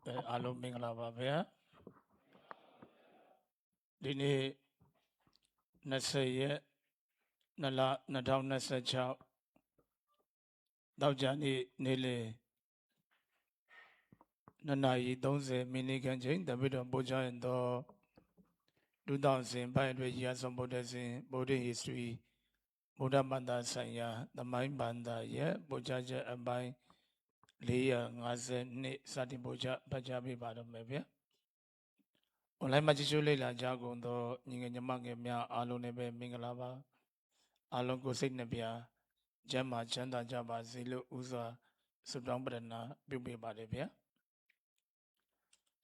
အားလုံးမင်္ဂလာပါဗျာဒီနေ့20ရက်2လ2026တောက်ကြနေ့နေ့လယ်2:30မိနစ်ခန့်ချိန်တပိတော်ပို့ချရင်တော့2000ဘိုင်အတွက်ရဆုံးဗုဒ္ဓရှင် Buddhist History ဗုဒ္ဓဘာသာဆိုင်ရာသမိုင်းဘာသာရဲ့ပို့ချချက်အပိုင်း452စတင်ပို့ချဖတ်ကြားပေးပါတော့မယ်ဗျာonline မှာကြည့်ရှုလေ့လာကြကုန်သောညီငယ်ညီမငယ်များအားလုံးလည်းပဲမင်္ဂလာပါအားလုံးကိုစိတ်နှပြကျမ်းမာချမ်းသာကြပါစေလို့ဥစွာဆုတောင်းပတနာပြုပေးပါတယ်ဗျာ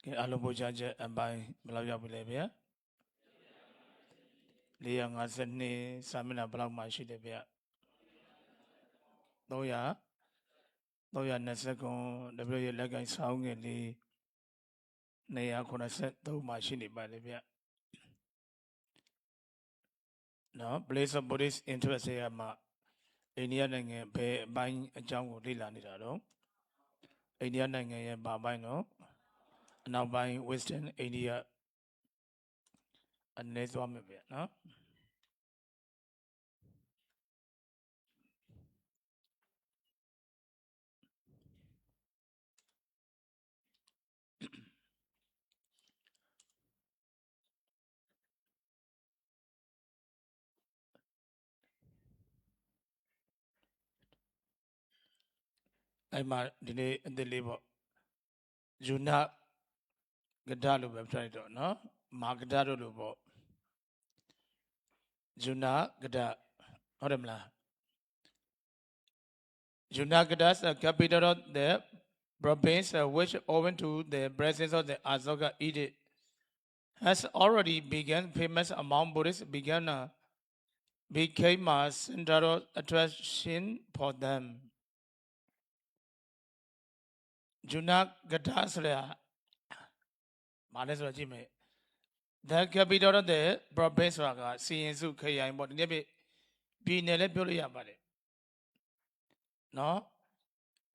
ကဲအားလုံးပို့ချချက်အပိုင်းဘယ်လောက်ရောက်ပြီလဲဗျာ452စာမျက်နှာဘယ်လောက်မှရှိတယ်ဗျာ320ခုတပြည့်ရဲ့လက်ကင်ဆောင်းငယ်လေး283မှာရှိနေပါလေဗျနော် place of Buddhist interest ရမှာအိန္ဒိယနိုင်ငံဘယ်အပိုင်းအကြောင်းကိုလေ့လာနေတာတော့အိန္ဒိယနိုင်ငံရဲ့ဘာပိုင်းတော့အနောက်ပိုင်း Western India အနေသွားမယ်ဗျနော်အဲ့မှာဒီနေ့အသစ်လေးပေါ့ယူနာကဒလို့ပဲပြောလိုက်တော့နော်မာကဒတို့လို့ပေါ့ယူနာကဒဟုတ်တယ်မလားJunagadha is the capital of the province which owing to the presence of the Asoka edict has already begun famous among Buddhists became a center of attraction for them Junagadha ဆိုတာမလဲဆိုတော့ကြည့်မယ် the capital of the province ဆိုတာကစီရင်စုခရိုင်ပေါ့ဒီနေ့ပြည်နယ်လည်းပြောလို့ရပါတယ်နော်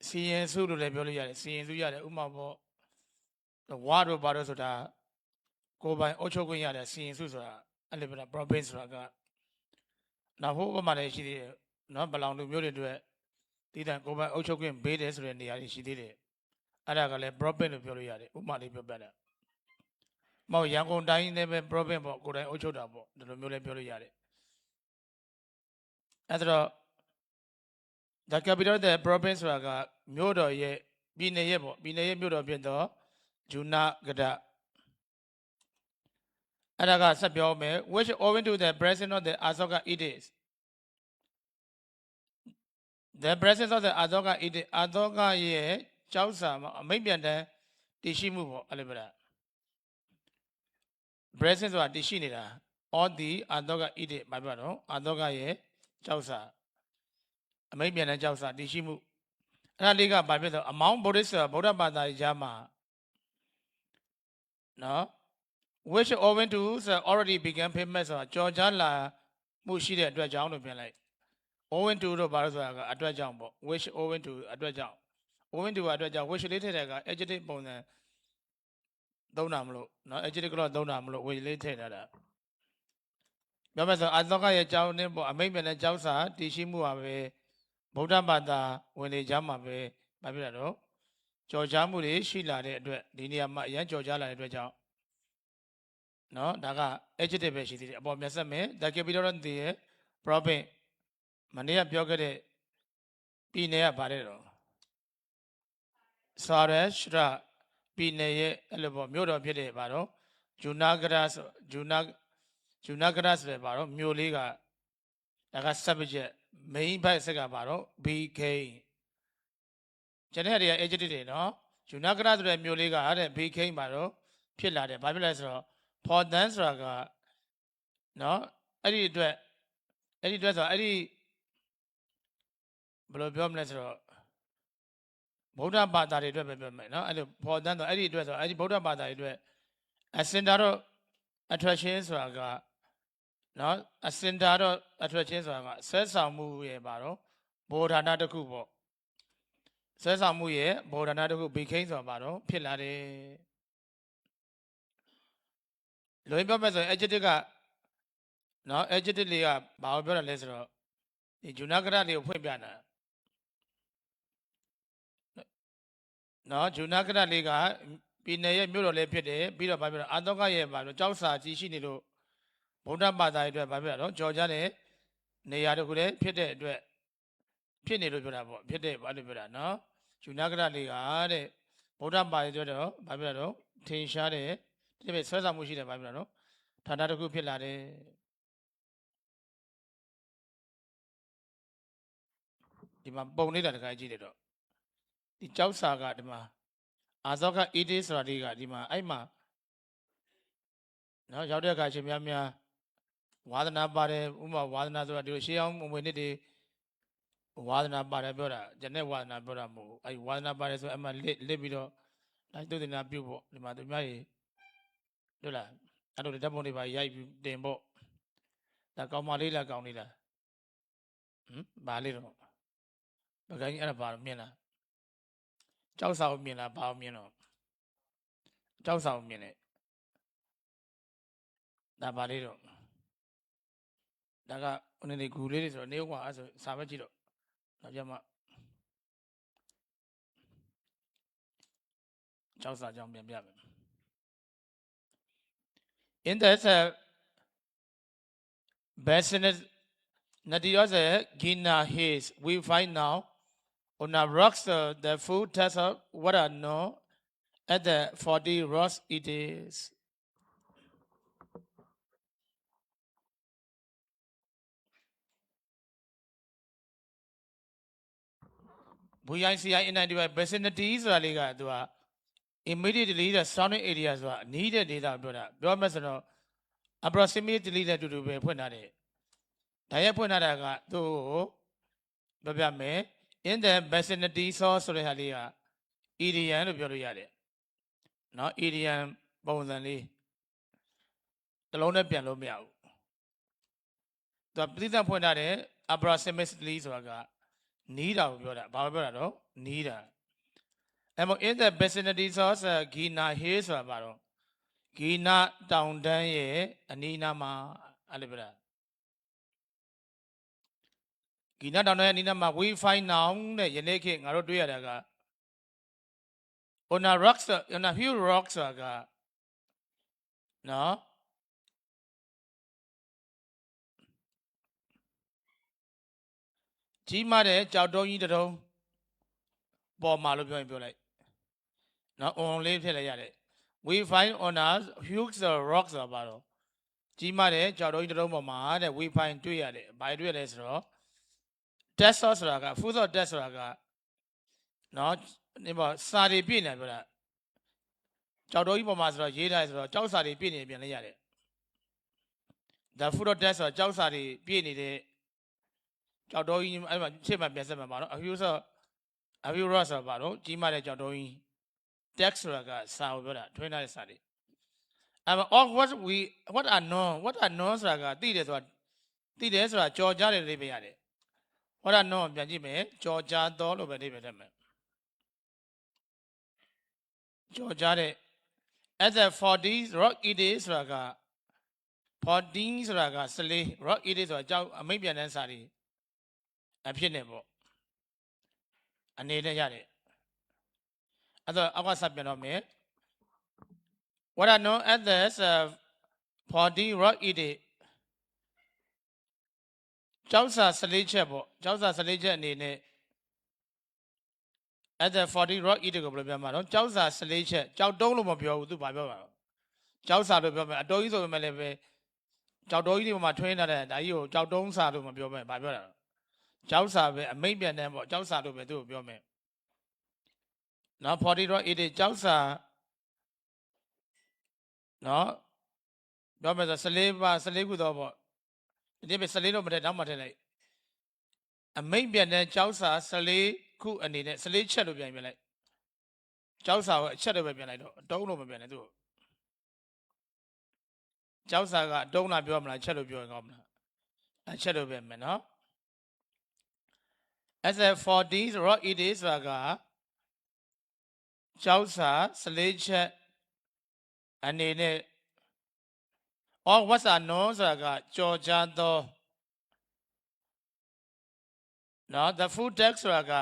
စီရင်စုလို့လည်းပြောလို့ရတယ်စီရင်စုရတယ်ဥမာပေါ့ဝါတို့ဘာတို့ဆိုတာကိုယ်ပိုင်အုပ်ချုပ်ခွင့်ရတယ်စီရင်စုဆိုတာအဲ့လိုပြောတာ province ဆိုတာကနောက်ဟိုဘက်မှာလည်းရှိသေးတယ်နော်ဘလောင်လူမျိုးတွေအတွက်ဒီတိုင်ကိုယ်ပိုင်အုပ်ချုပ်ခွင့်ပေးတယ်ဆိုတဲ့နေရာတွေရှိသေးတယ်အဲ့ဒါကလည်း province လို့ပြောလို့ရတယ်ဥမာလေးပြောပြတာမဟုတ်ရန်ကုန်တိုင်းလည်းပဲ province ပေါ့ကိုယ်တိုင်အုပ်ချုပ်တာပေါ့ဒီလိုမျိုးလည်းပြောလို့ရတယ်အဲ့တော့ the capital of the province ဆိုတာကမြို့တော်ရဲ့ပြည်နယ်ရဲ့ပေါ့ပြည်နယ်ရဲ့မြို့တော်ဖြစ်တော့ဂျူနာဂဒအဲ့ဒါကဆက်ပြောမယ် which owing to the presence of the Asoka edict the presence of the Asoka edict Asoka ရဲ့ကြောက်စာမှာအမိန့်ပြန်တမ်းတည်ရှိမှုပေါ့အဲ့လိုပြောတာ presence ဆိုတာတည်ရှိနေတာ all the Asoka edict ဘာပြောတော့ Asoka ရဲ့ကြောက်စာအမိန့်ပြန်တဲ့ကြောက်စာတည်ရှိမှုအဲ့ဒါလေးကဘာဖြစ်တော့ among Buddhists ဗုဒ္ဓဘာသာကြားမှာနော် which owing to already began famous ဆိုတာကြော်ကြားလာမှုရှိတဲ့အတွက်ကြောင့်လို့ပြန်လိုက် owing to တော့ဘာလို့ဆိုတာကအတွက်ကြောင့်ပေါ့ which owing to အတွက်ကြောင့် owing to အတွက်ကြောင့် which လေးထည့်တဲ့က adjective ပုံစံသုံးတာမလို့နော် adjective ကတော့သုံးတာမလို့ which လေးထည့်ထားတာပြောမယ်ဆိုအသောကရဲ့ကြောင်းနဲ့ပေါ့အမိန့်ပြန်တဲ့ကြောက်စာတည်ရှိမှုပါပဲဗုဒ္ဓဘာသာဝင်လေကြားမှာပဲဘာဖြစ်လဲတော့ကြော်ကြားမှုတွေရှိလာတဲ့အတွက်ဒီနေရာမှာအရန်ကြော်ကြားလာတဲ့အတွက်ကြောင့်နော်ဒါက adjective ပဲရှိသေးတယ်အပေါ်မျက်စက်မယ် the capital of the province မနေ့ကပြောခဲ့တဲ့ပြည်နယ်ကဗါတဲ့တော့စာရရှရပြည်နယ်ရဲ့အဲ့လိုပေါ့မြို့တော်ဖြစ်တဲ့ဗါတော့ဂျူနာဂရဆိုဂျူနာဂရဆိုတဲ့ဗါတော့မြို့လေးကဒါက subject main ဘက်ဆက်ကဗါတော့ BK ကျန်တဲ့နေရာ adjective တွေနော်ဂျူနာဂရဆိုတဲ့မြို့လေးကတဲ့ BK ဗါတော့ဖြစ်လာတယ်ဘာဖြစ်လဲဆိုတော့ for them ဆိုတာကနော်အဲ့ဒီအတွက်ဆိုအဲ့ဒီဘယ်လိုပြောမလဲဆိုတော့ဗုဒ္ဓဘာသာတွေအတွက်ပဲပြောမယ်နော်အဲ့လို for them ဆိုအဲ့ဒီအတွက်ဆိုအဲ့ဒီဗုဒ္ဓဘာသာတွေအတွက် a center of attraction ဆိုတာကနော် a center of attraction ဆိုတာကဆွဲဆောင်မှုရဲ့ပါတော့ဘောဓာနတစ်ခုပေါ့ ဆွဲဆောင်မှုရဲ့ဘောဓနာတစ်ခု became ဆိုတာပါတော့ဖြစ်လာတယ်လွယ်ပြောမဲ့ဆိုရင် adjective ကနော် adjective လေးကဘာကိုပြောတာလဲဆိုတော့ဒီဂျူနာကရလေးကိုဖွင့်ပြတာနော်ဂျူနာကရလေးကပြည်နယ်ရဲ့မြို့တော်လေးဖြစ်တယ်ပြီးတော့ဘာပြောလဲအာသောကရဲ့ဘာလို့ကြောက်စာကြီးရှိနေလို့ဗုဒ္ဓဘာသာရဲ့အတွက်ဘာပြောတာတော့ကြော်ကြတဲ့နေရာတစ်ခုလေးဖြစ်တဲ့အတွက်ဖြစ်နေလို့ပြောတာပေါ့ဖြစ်တဲ့ဘာလို့ပြောတာနော်ဂျူနာကရလေးကတဲ့ဗုဒ္ဓဘာသာရဲ့အတွက်တော့ဘာပြောတာတော့ထင်ရှားတဲ့ဒီပဲဆွဲဆောင်မှုရှိတယ်ဘာပြောတာနော်ဌာနတစ်ခုဖြစ်လာတယ်ဒီမှာပုံနေတာတခါကြည့်တယ်တော့ဒီကြောက်စာကဒီမှာအာဇောက ED ဆိုတာလေးကဒီမှာအဲ့မှာနော်ရောက်တဲ့အခါရှင်များဝါဒနာပါတယ်ဥမာဝါဒနာဆိုတာဒီလိုရှေးအောင်ဝင်နေတွေဝါဒနာပါတယ်ပြောတာဂျနဲ့ဝါဒနာပြောတာမဟုတ်ဘူးအဲ့ဝါဒနာပါတယ်ဆိုအမှလစ်ပြီးတော့လိုက်သုတနာပြုတ်ပေါ့ဒီမှာသူများကြီးတို့လားအဲ့လိုဓာတ်ပုံတွေပါရိုက်ပြီးတင်ပေါ့ဒါကောင်းမလေးလားကောင်းလေးလားဘာလေးတော့ဘဂိုင်းအဲ့ဒါဘာမြင်လားကြောက်စာကိုမြင်လားဘာကိုမြင်တော့ကြောက်စာကိုမြင်တယ်ဒါဘာလေးတော့ဒါကဟိုနေဂူလေးတွေဆိုတော့နေဦးကအဲ့ဆိုစာပဲကြည့်တော့နောက်ကြမှာကြောက်စာကြောင့်ပြန်ပြမယ် in this vicinity of the Gina Hills we find now on the rocks the food tests of what are known at the 40 rocks it is VICI in the vicinity ဆိုတာလေးကသူက immediately the surrounding area ဆိုတာ needed data ပြောတာပြောမှဆိုတော့ approximately တဲ့တူတူပဲဖွင့်ထားတယ်ဒါရဲ့ဖွင့်ထားတာကသူ့ကိုပြောပြမယ် in the vicinity source ဆိုတဲ့ဟာလေးက area လို့ပြောလို့ရတယ်နော် area ပုံစံလေးတစ်လုံးနဲ့ပြန်လို့မရဘူးသူကပြည့်စုံဖွင့်ထားတယ် approximately ဆိုတာကနီးတာကိုပြောတာဘာပြောတာတော့နီးတာအဲ့မို့ in the vicinity source Gina Hills ဆိုတာပါတော့ဂီနာတောင်တန်းရဲ့အနီးနားမှာအဲ့လိုပြောတာဂီနာတောင်တန်းရဲ့အနီးနားမှာ we find now တဲ့ယနေ့ခေတ်ငါတို့တွေ့ရတာက on a rocks on a few rocks ဆိုတာကနော်ကြီးမားတဲ့ကြောက်တုံးကြီးတုံးပေါ်မှာလို့ပြောရင်ပြောလိုက်နော် on လေးဖြစ်လိုက်ရတယ်we find on a huge rocks ဆိုတာပါတော့ကြီးမားတဲ့ကြောက်တုံးကြီးတုံးပေါ်မှာတဲ့ we find တွေ့ရတယ်ဘာတွေ့ရလဲဆိုတော့ test ဆိုတာက food test ဆိုတာကနော်ဒီမှာစာတွေပြည့်နေပြောတာကြောက်တုံးကြီးပေါ်မှာဆိုတော့ရေးထားဆိုတော့ကြောက်စာတွေပြည့်နေပြန်လိုက်ရတယ် the food test ဆိုတာကြောက်စာတွေပြည့်နေတဲ့ကြောက်တုံးကြီးအဲ့မှာရှေ့မှာပြန်ဆက်မှာပါတော့ a few rocks ဆိုတာပါတော့ကြီးမားတဲ့ကြောက်တုံးကြီး text ဆိုတာကစာကိုပြောတာထွင်းထားတဲ့စာတွေwhat are known ဆိုတာကသိတယ်ဆိုတာကြော်ကြားတယ်လေးပဲရတယ် what are known ပြန်ကြည့်မယ်ကြော်ကြားတော်လို့ပဲလေးပဲထည့်မယ်ကြော်ကြားတဲ့ at the 40 rock it is ဆိုတာက14ဆိုတာက14 rock it is ဆိုတာကြောက်အမိတ်ပြန်တဲ့စာတွေအဖြစ်နေပေါ့အနေနဲ့ရတယ်အဲ့တော့အောက်ကစပြန်တော့မယ် what are known at the 40 rock it is ကျောက်စာ14ချက်ပေါ့ကျောက်စာ14ချက်အနေနဲ့ at the 40 rock it ကိုဘယ်လိုပြောမှာတော့ကျောက်စာ14ချက်ကျောက်တုံးလို့မပြောဘူးသူဘာပြောပါတော့ကျောက်စာလို့ပြောမယ်အတော်ကြီးဆိုပေမဲ့လည်းပဲကျောက်တော်ကြီးတွေမှာထွင်းထားတဲ့ဒါကြီးကိုကျောက်တုံးစာလို့မပြောမယ်ဘာပြောတာတော့ကျောက်စာပဲအမိတ်ပြန်တဲ့ပေါ့ကျောက်စာလို့ပဲသူ့ကိုပြောမယ်နော် 40 rock it ကျောက်စာနော်ပြောမယ်ဆို14ခုတော့ပေါ့ဒီပဲ14လို့မထည့်နောက်မှထည့်လိုက်အမိတ်ပြန်တဲ့ကျောက်စာ14ခုအနေနဲ့14ချက်လို့ပြန်ပြလိုက်ကျောက်စာကိုအချက်လို့ပဲပြန်လိုက်တော့အတုံးလို့မပြန်နဲ့သူ့ကျောက်စာကအတုံးလားပြောမလားချက်လို့ပြောရင်ကောင်းမလားအချက်လို့ပဲမယ်နော် as a 40 rock it is ဆိုတာက ကျောက်စာ14ချက်အနေနဲ့ or what's a known ဆိုတာကကြော်ကြားသောနော် the full text ဆိုတာက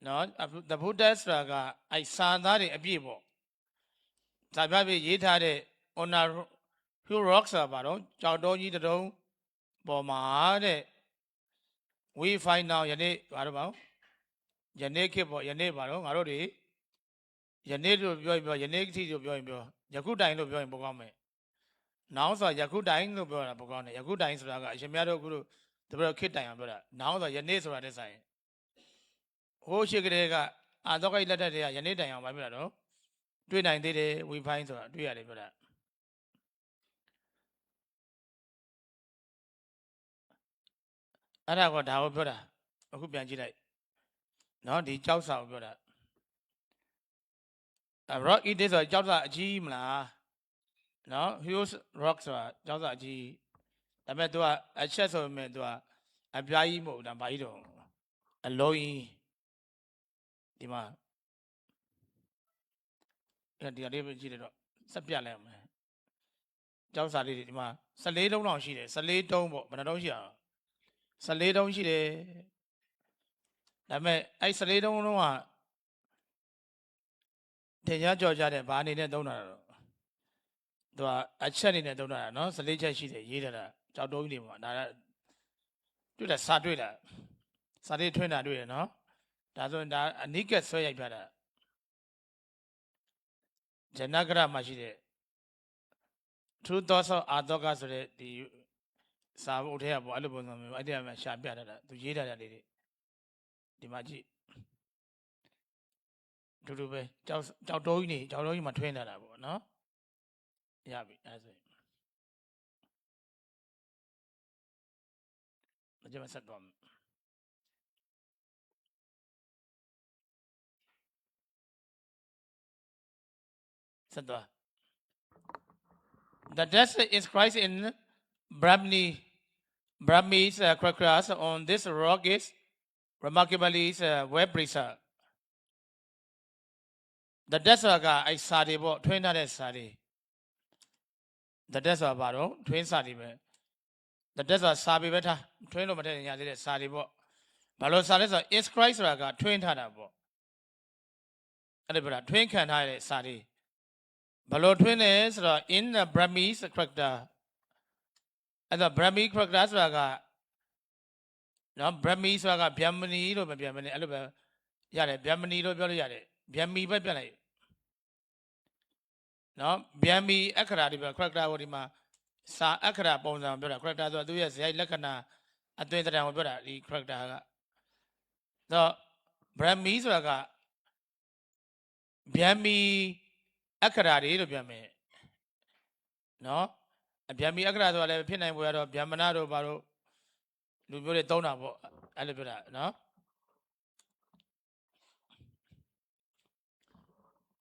နော် the full text ဆိုတာကအဲ့စာသားတွေအပြည့်ပေါ့စာပြပြရေးထားတဲ့ honor who rocks ဆိုတာပါတော့ကြောက်တော်ကြီးတုံးပေါ်မှာတဲ့ we find now ယနေ့ဘာလို့ပါယနေ့ခေတ်ပေါ့ယနေ့ပါတော့ငါတို့တွေယနေ့လို့ပြောရင်ပြောယနေ့ခေတ်လို့ပြောရင်ပြောယခုတိုင်လို့ပြောရင်ပိုကောင်းမယ်နောင်ဆိုတာယခုတိုင်လို့ပြောတာပိုကောင်းတယ်ယခုတိုင်ဆိုတာကအရှင်မြတ်တို့အခုလို့တပည့်ခေတ်တိုင်အောင်ပြောတာနောင်ဆိုတာယနေ့ဆိုတာတဲ့ဆိုင်ဟိုးရှိကလေးကအာတော့ကိလက်ထက်တွေကယနေ့တိုင်အောင်ပြောတာတော့တွေ့နိုင်သေးတယ် we find ဆိုတာတွေ့ရတယ်ပြောတာအဲ့ဒါကဒါကိုပြောတာအခုပြန်ကြည့်လိုက်နော်ဒီကြောက်စာကိုပြောတာrock it ဆိုကြောက်စာအကြီးမလားနော် huge rock ဆိုတာကြောက်စာအကြီးဒါပေမဲ့ तू ကအချက်ဆိုပေမဲ့ तू ကအပြားကြီးမဟုတ်ဒါဘာကြီးတော့အလုံးကြီးဒီမှာဒီကလေးပဲကြည့်လိုက်တော့စက်ပြလိုက်အောင်မယ်ကြောက်စာလေးတွေဒီမှာ14တုံးလောက်ရှိတယ်14တုံးပေါ့ဘယ်နှတုံးရှိရအောင်14တုံးရှိတယ်ဒါပေမဲ့အဲ့14တုံးလုံးကတင်ရကြော်ကြတဲ့ဘာအနေနဲ့သုံးတာတော့သူကအချက်အနေနဲ့သုံးတာနော်14ချက်ရှိတယ်ရေးထားတာကြောက်တုံးကြီးတွေမှာဒါကတွေ့တာစာတွေ့တာစာလေးထွင်းတာတွေ့တယ်နော်ဒါဆိုရင်ဒါအနိကဆွဲရိုက်ပြတာဂျနဂရမှာရှိတဲ့ True Thoughts of Ardhoka ဆိုတဲ့ဒီစာအုပ်ထဲကပေါ့အဲ့လိုပုံစံမျိုးအဲ့ဒီမှာရှာပြထားတာသူရေးထားတာလေးတွေဒီမှာကြည့်တူတူပဲကြောက်တုံးကြီးမှာထွင်းထားတာပေါ့နော်ရပြီအဲ့ဆိုရင်မကြမ်းဆက်တော့ဆက်တော့ The text is inscribed in Brahmese characters on this rock is remarkably well preserved. The text ကအဲ့စာတွေပေါ့ထွင်းထားတဲ့စာတွေ The text ဆိုတာဘာတော့ထွင်းစာတွေပဲ The text ဆိုတာစာပေပဲထားထွင်းလို့မထည့်ရသေးတဲ့စာတွေပေါ့ဘာလို့စာလဲဆိုတော့ inscribed ဆိုတာကထွင်းထားတာပေါ့အဲ့ဒါပြောတာထွင်းခံထားတဲ့စာတွေဘလို့ထွင်းလဲဆိုတော့ in the Brahmese character အဲ့ဒါ Brahmese character ဆိုတာကနော် Brahmese ဆိုတာကဗျမဏီလို့မပြန်မနေအဲ့လိုပဲရတယ်ဗျမဏီလို့ပြောလို့ရတယ်ဗျမီပဲပြန်လိုက်နော်ဗျမီအခရာတွေပြော character ကိုဒီမှာစာအခရာပုံစံပြောတာ character ဆိုတာသူရဲ့ဇယိုက်လက္ခဏာအသွင်သဏ္ဍာန်ကိုပြောတာဒီ character ကတော့ Brahmese ဆိုတာကဗျမီအခရာတွေလို့ပြန်မယ်နော်ဗျမီအခရာဆိုတာလည်းဖြစ်နိုင်ပေါ်ရတော့ဗျမနာတို့ဘာလို့လူမျိုးတွေသုံးတာပေါ့အဲ့လိုပြောတာနော်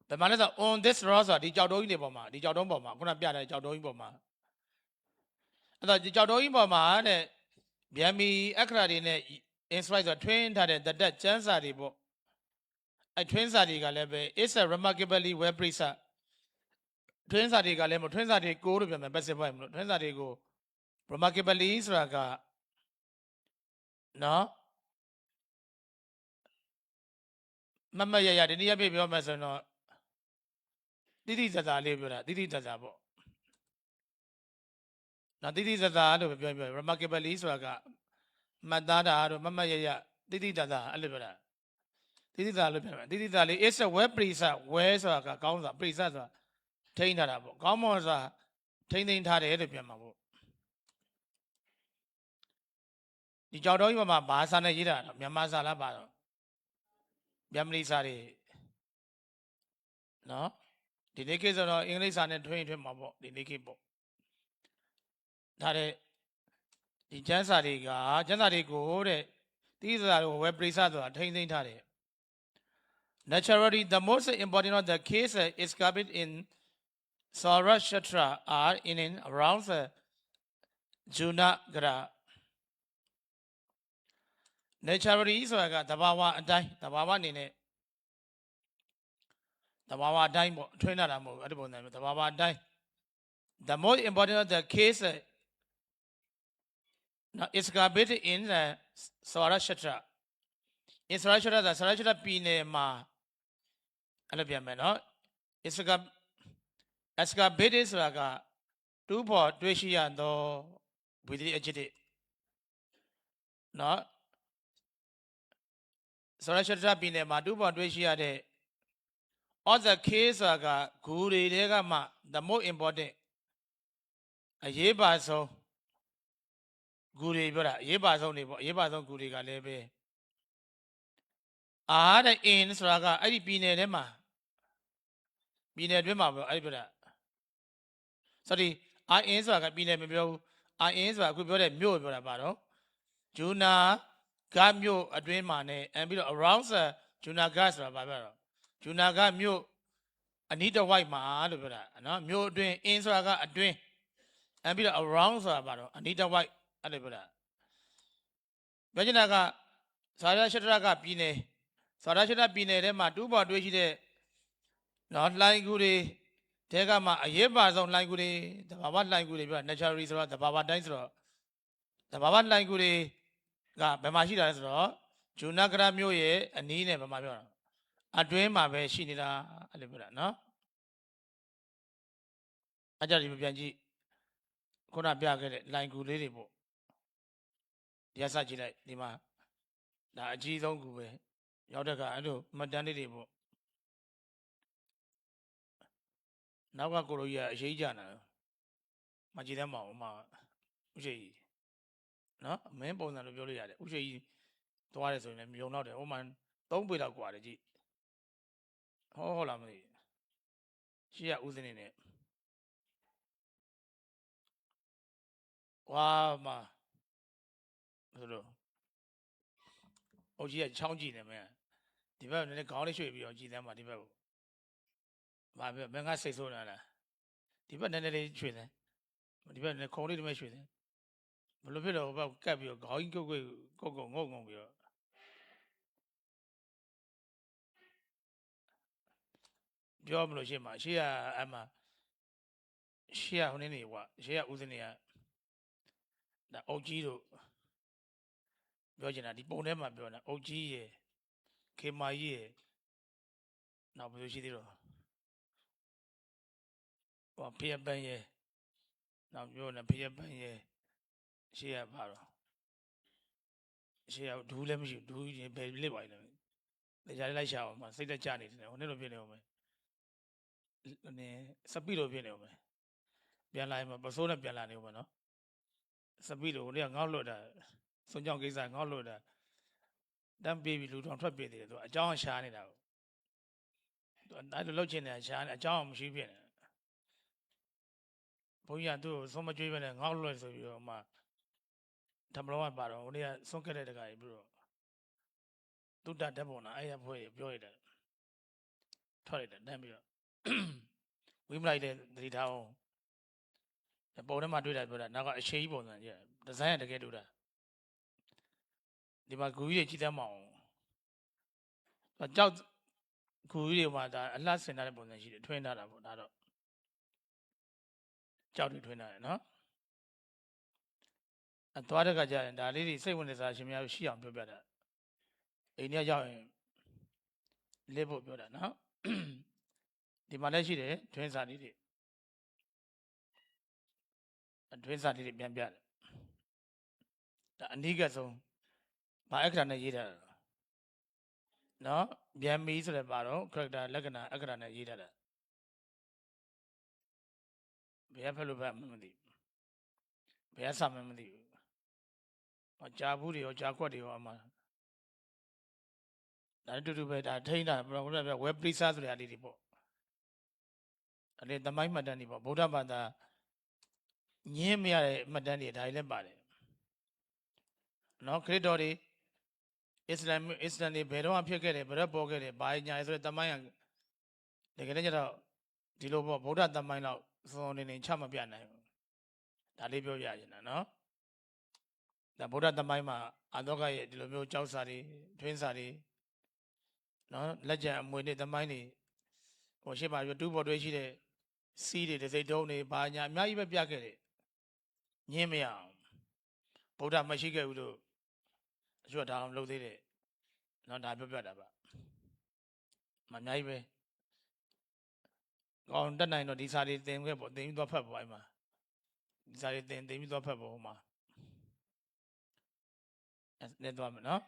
ဒါမှလည်းဆို on this rock ဆိုတာဒီကြောက်တုံးကြီးတွေပေါ်မှာဒီကြောက်တုံးပေါ်မှာခုနပြတဲ့ကြောက်တုံးကြီးပေါ်မှာအဲ့တော့ဒီကြောက်တုံးကြီးပေါ်မှာတဲ့ဗျမီအခရာတွေနဲ့ inscribe ဆိုတာထွင်းထားတဲ့တတ်ကျမ်းစာတွေပေါ့အဲ့ထွင်းစာတွေကလည်းပဲ it's a remarkably well preserved ထွင်းစာတွေကလည်းမထွင်းစာတွေကိုလို့ပြောမယ် passive voice မလို့ထွင်းစာတွေကို remarkably ဆိုတာကနော်မမရဒီနေ့ပြပြောမယ်ဆိုတော့တိတိကျကျလေးပြောတာတိတိကျကျပေါ့နော်တိတိကျကျလို့ပြော remarkably ဆိုတာကမှတ်သားတာတို့မရတိတိကျကျအဲ့လိုပြောတာတိတိကျလို့ပြောမယ်တိတိကျလေး it's a well preserved well ဆိုတာကကောင်းဆိုတာ preserved ဆိုတာထိန်းထားတာပေါ့ကောင်းမွန်ဆိုတာထိန်းထားတယ်လို့ပြောမှာပေါ့ဒီကြောက်တော်ကြီးပေါ်မှာဘာစာနဲ့ရေးတာတော့မြန်မာစာလားပါတော့ဗျမဏီစာတွေနော်ဒီနေ့ခေတ်ဆိုတော့အင်္ဂလိပ်စာနဲ့ထွင်းမှာပေါ့ဒီနေ့ခေတ်ပေါ့ဒါတဲ့ဒီကျမ်းစာတွေကကျမ်းစာတွေကိုတဲ့တိကျစာကိုဝယ်ပရိသတ်ဆိုတာထိန်းထားတယ် Naturally the most important of the case is covered in Saurashtra are in and around Junagadh Naturally ဆိုတာကတဘာဝအတိုင်းတဘာဝအနေနဲ့ Baba time trainer at the Baba time. The most important of the case is bit in the Sarashatra. In Sarashatra, the Sarashatra Pine Ma Alabiamano is a bit is like a 2 port, Twishia and with the agitated. No Sarashatra Pine Ma 2 port, Twishia de all the case like a Guri Regama, the more important. A ye baso Guri, but ye baso, ye baso Guri Galebe. Ah, the ins raga, I been a dema. Been a dema, I better. Sorry, I answer like been a mule. I answer a good mule about Juna got mule a dream money and be around Juna gas rabaro. Juna got mule. I need a white man, no mule doing answer a dream and be around about. I need a white alibra. Vajinaga Sarashaka Pine. Sarashaka Pine, my 2 bought which is not like goody. Take a yeba on like goody, the Baba like goody, natural reservoir, the Baba dies raw. The Baba like goody got Bamashida raw, Junagra Mue, and Nina Bamabra. A dream of a Shinida Alibra, no? I just Bianji could not be a like goody. Yes, I did, Dima. The G don't go away. Yodaka, I do, Madani. Now I go to Jana. Majidama, Uji. No, member on the Viola, Uji. Twice on them, you're not a woman. Don't be like quality. Hold on, me. She wasn't in it. Wow, ma. Oh, she had changed them, man. Develop in the college should be on G them, develop. My Benga says so. Depend on the tree, depend on the college to make sure. But a bit about Cabio, going to go. Job no shima. She ama. She on any what? She wasn't here. The OG Virgin, the Bonema Bona, OG, came my year. Now, she did. Or Pierre Banye. Now, you're a Pierre Banye. She have Barrow. She have do them, you do it, baby, live by them. The Jala shower, must say the Janet, never been over. Sabido been over. Bialima, Basona Bialani, no? Sabido, they are all loader. So young is an all loader. Then baby, you don't trap it. A John shining out. I don't look in a shine, a John, she been. Poya do so much even an all loads of your ma. Tabloa Barrow, only a socket guy, bro. Do that devil, I have way, enjoy that. Toilet, damn you. We like the town. The bottom I do that, but now got a shape on that, yeah. The sign to get do that. The Magui Chitamo. But just Guri was that last another bonnet, she trained out about that. Child between her, no? And Tuadaga and the lady say when there's a shimmy, she am better. In your young label better, no? The Malaysia, twins are needed. And twins are needed, Bian. The Aniga so my acrana either. No, Bian means the barrow, correct the Lagana, acrana either. We have a look at Mamadi. We have some Mamadi. Or Jabudi or Jaquadi or Ma. I do better. I train that web precisely reality. And then the my Madani, Buddha Bada. Near me, Madani, I let body. No, Credori. Islam, Bedo up here get it, but a pocket by Nizra the Mayan. The Grenada, Dilobo, Buddha the mine out, so in Chamabiana. Talibio Yajana, no? The Buddha the Maima, Adoga, Dilobio Chausari, Twinsari, no, Legend, when the money. ဟိုရှေ့မှာတူးပေါ်တွေးရှိတဲ့စီးတွေတစိမ့်တုံးတွေဘာညာအများကြီးပဲပြခဲ့တယ်ညင်းမရအောင်ဗုဒ္ဓမရှိခဲ့ဘူးလို့အကျွတ်ဒါအောင်လုပ်သေးတယ်နော်ဒါပြောပြတာပါမအများကြီးပဲကောင်းတက်နိုင်တော့ဒီစာတွေသင်ခဲ့ပေါ့သင်ပြီးသွားဖတ်ပေါ့အဲ့မှာဒီစာတွေသင်ပြီးသွားဖတ်ပေါ့ဟိုမှာအဲ့သွားမယ်နော်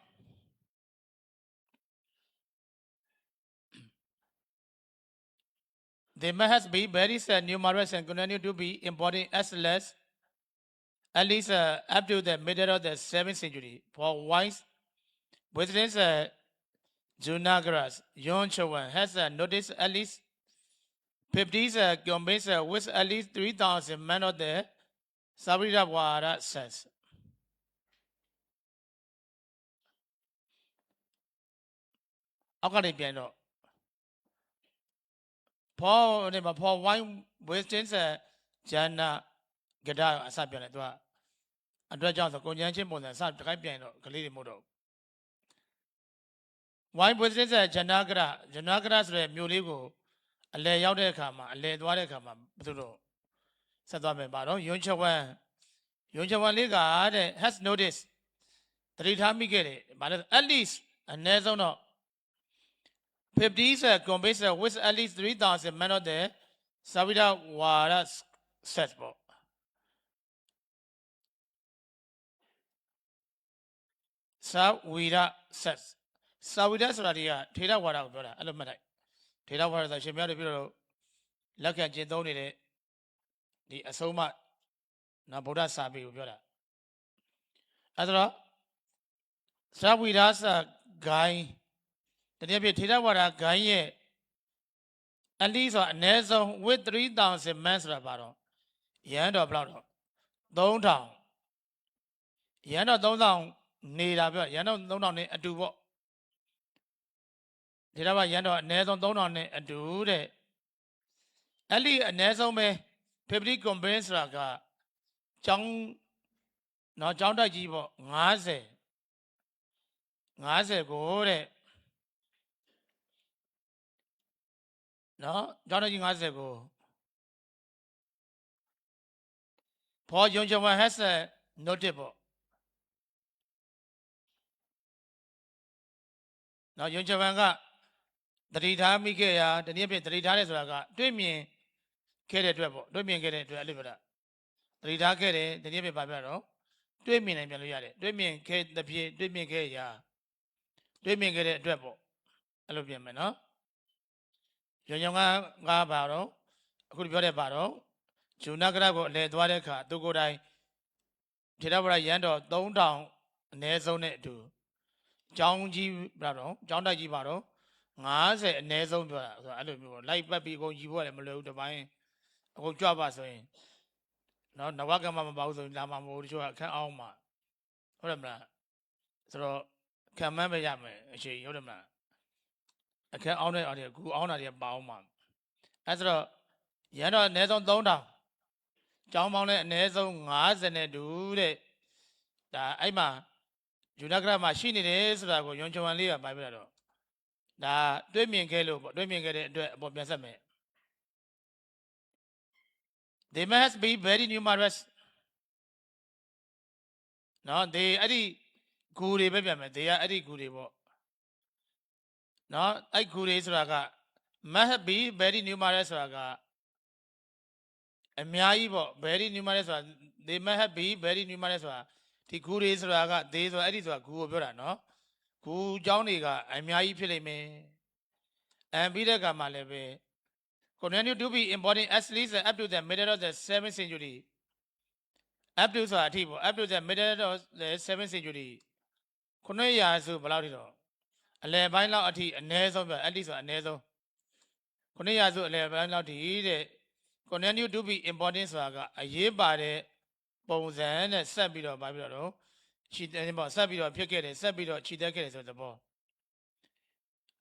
The map has been very numerous and continue to be important at least up to the middle of the 7th century. For wise President Junagras Yonchawan has noticed at least 50 convince with at least 3,000 men of the Saviravara says. အောက်ကနေပြန်တော့ဖောဒီမှာဖောဝိုင်းဝေစတင်ဆာဂျန်နာဂဒအစပြန်တယ်သူကအတွက်ကြောင့်ဆိုကုန်ကျန်းချင်းပုံစံစတခိုင်းပြန်တော့ကလေးတွေမဟုတ်တော့ဝိုင်းဝေစတင်ဆာဂျန်နာဂဒဆိုတဲ့မြို့လေးကိုအလဲရောက်တဲ့အခါမှာအလဲသွားတဲ့အခါမှာဘယ်သူတော့ဆက်သွားမယ်ပါတော့ယွန်ချဝမ်လေးကတဲ့ has noticed တတိထားမိခဲ့တယ်ဘာလဲ at least အနည်းဆုံးတော့50 convince with at least 3,000 men of the Saviravara set ပေါ့ Savira set Savira ဆိုတာတွေကထေရဝါဒကိုပြောတာအဲ့လိုမှတ်လိုက်ထေရဝါဒဆိုရှင်များတွေပြောတော့လက်ခံကျင့်သုံးနေတဲ့ဒီအဆုံးအမနော်ဗုဒ္ဓစာပေကိုပြောတာအဲ့တော့ Savira စဂိုင်းတကယ်ဖြစ်ထေရဝါဒဂိုင်းရဲ့အလီဆိုတာအနည်းဆုံး with 3,000 men ဆိုတာပါတော့ရန်တော်ဘယ်လောက်တော့3,000ရန်တော်3,000နေတာပြောရန်တော်3,000နဲ့အတူပေါ့ထေရဝါဒရန်တော်အနည်းဆုံး3,000နဲ့အတူတဲ့အဲ့ဒီအနည်းဆုံးပဲ50 convince ဆိုတာကကျောင်းနော်ကျောင်းတိုက်ကြီးပေါ့50ကိုတဲ့နော်ကျောင်းတိုက်ကြီး50ကိုဖော်ယုံချဝမ် has noted ပေါ့နော်ယုံချဝမ်ကတတိထားမိခဲ့ရာတနည်းဖြင့်တတိထားတယ်ဆိုတာကတွေ့မြင်ခဲ့တဲ့အတွက်ပေါ့တွေ့မြင်ခဲ့တဲ့အတွက်အဲ့လိုပြောတာတတိထားခဲ့တယ်တနည်းဖြင့်ဘာပြောတော့တွေ့မြင်နိုင်ပြန်လို့ရတယ်တွေ့မြင်ခဲ့တဲ့ဖြစ်တွေ့မြင်ခဲ့ရာတွေ့မြင်ခဲ့တဲ့အတွက်ပေါ့အဲ့လိုပြင်မယ်နော်ယုံကပါတော့အခုပြောတဲ့ပါတော့ဂျူနာဂရကိုအလဲသွားတဲ့အခါသူကိုယ်တိုင်ထေရဝါဒရန်တော်3,000အနည်းဆုံးနဲ့အတူကျောင်းကြီးပါတော့ကျောင်းတိုက်ကြီးပါတော့50အနည်းဆုံးပြောတာဆိုတော့အဲ့လိုမျိုးလိုက်ပတ်ပြီးအကုန်ကြီးဖို့လည်းမလွယ်ဘူးတပိုင်းအကုန်ကြွပါဆိုရင်နော်နဝကမမပါဘူးဆိုရင်လာမှာမဟုတ်တချို့ကအခန်းအောင်မှာဟုတ်တယ်မလားဆိုတော့ခံမှန်းပဲရမယ်အချိန်ဟုတ်တယ်မလားအခန်းအောင်တဲ့အော်ဒီကူအောင်တာတွေပါအောင်မှာအဲ့ဆိုတော့ရန်တော့အနည်းဆုံး3,000ကျောင်းပေါင်းလည်းအနည်းဆုံး50နဲ့တူတဲ့ဒါအဲ့မှာယူနဂရမှာရှိနေတယ်ဆိုတာကိုယွန်ချဝမ်လေးကပြပြတာတော့ဒါတွေ့မြင်ခဲ့လို့ပေါ့တွေ့မြင်ခဲ့တဲ့အတွက်အပေါ်ပြန်ဆက်မယ် They must be very numerous နော် they အဲ့ဒီဂူတွေပဲပြန်မယ် they ကအဲ့ဒီဂူတွေပေါ့နော်အဲ့ဂူတွေဆိုတာက must be very numerous ဆိုတာကအများကြီးပေါ့ very numerous ဆိုတာ they must be very numerous ဆိုတာဒီဂူတွေဆိုတာက they ဆိုတာအဲ့ဒီဆိုတာဂူကိုပြောတာနော်ဂူเจ้าတွေကအများကြီးဖြစ်လိမ့်မယ်ပြီးတဲ့ကမှလည်းပဲ continue to be important at least up to the middle of the 7th century up to ဆိုတာအထိပေါ့ up to the middle of the 7th century 900ဆိုဘယ်လောက်ထိတော့အလယ်ပိုင်းလောက်အထိအနည်းဆုံးပြော at least ဆိုတာအနည်းဆုံး900ဆိုအလယ်ပိုင်းလောက်ထိတဲ့ continue to be important ဆိုတာကအရေးပါတဲ့ပုံစံနဲ့ဆက်ပြီးတော့ဗာပြီးတော့ခြိတဲ့ပေါ့ဆက်ပြီးတော့ဖြစ်ခဲ့တယ်ဆက်ပြီးတော့ခြိတက်ခဲ့တယ်ဆိုတဲ့ပေါ့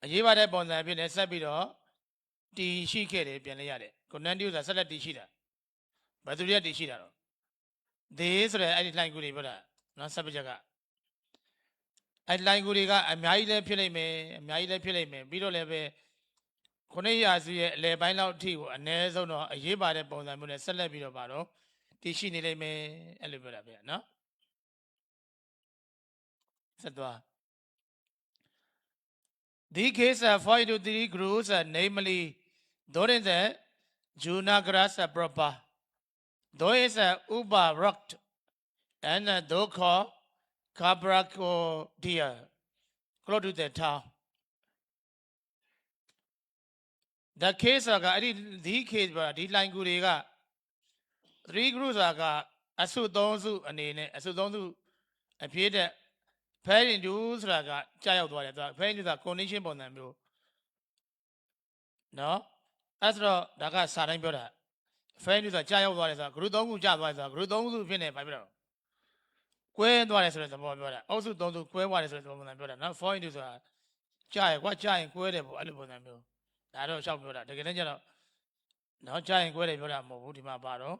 အရေးပါတဲ့ပုံစံဖြစ်နေဆက်ပြီးတော့တီရှိခဲ့တယ်ပြန်လဲရတယ် continue ဆိုတာဆက်လက်တီရှိတာဘယ်သူတွေကတီရှိတာတော့ they ဆိုတဲ့အဲ့ဒီ line ကူတွေပြောတာနော်ဆက်ပြချက်ကအဲ့ line ကူတွေကအများကြီးလည်းဖြစ်လိမ့်မယ်အများကြီးလည်းဖြစ်လိမ့်မယ်ပြီးတော့လည်းပဲ ခုနှစ်ရာစုရဲ့အလယ်ပိုင်းလောက်အထိကိုအနည်းဆုံးတော့အရေးပါတဲ့ပုံစံမျိုးနဲ့ဆက်လက်ပြီးတော့ပါတော့တည်ရှိနေလိမ့်မယ်အဲ့လိုပြောတာဗျာနော်ဆက်သွား The case 4 into 3 groups namely during the Junagras proper though is Uba rocked and though called Cabraco deer close to the town the case ကအဲ့ဒီ the case ပါဒီ line ကူတွေက3 groups ကအစု3စုအနေနဲ့အစု3စုအဖြစ်တဲ့ fair into ဆိုတာကကြာရောက်သွားတယ်သူက fair into ဆိုတာ condition ပုံစံမျိုးနော်အဲ့ဆိုတော့ဒါကစာတိုင်းပြောတာ fair into ဆိုတာကြာရောက်သွားတယ်ဆိုတာ group 3ခုကြာသွားတယ်ဆိုတာ group 3ခုဖြစ်နေပါပြီတော့ကွဲသွားတယ်ဆိုတဲ့သဘောပြောတာအုပ်စု3စုကွဲသွားတယ်ဆိုတဲ့သဘောပုံစံပြောတာနော် fair into ဆိုတာကြာရကွာကြာရင်ကွဲတယ်ပေါ့အဲ့လိုပုံစံမျိုးဒါတော့ရှောက်ပြောတာတကယ်တမ်းကျတော့နော်ကြာရင်ကွဲတယ်ပြောတာမဟုတ်ဘူးဒီမှာပါတော့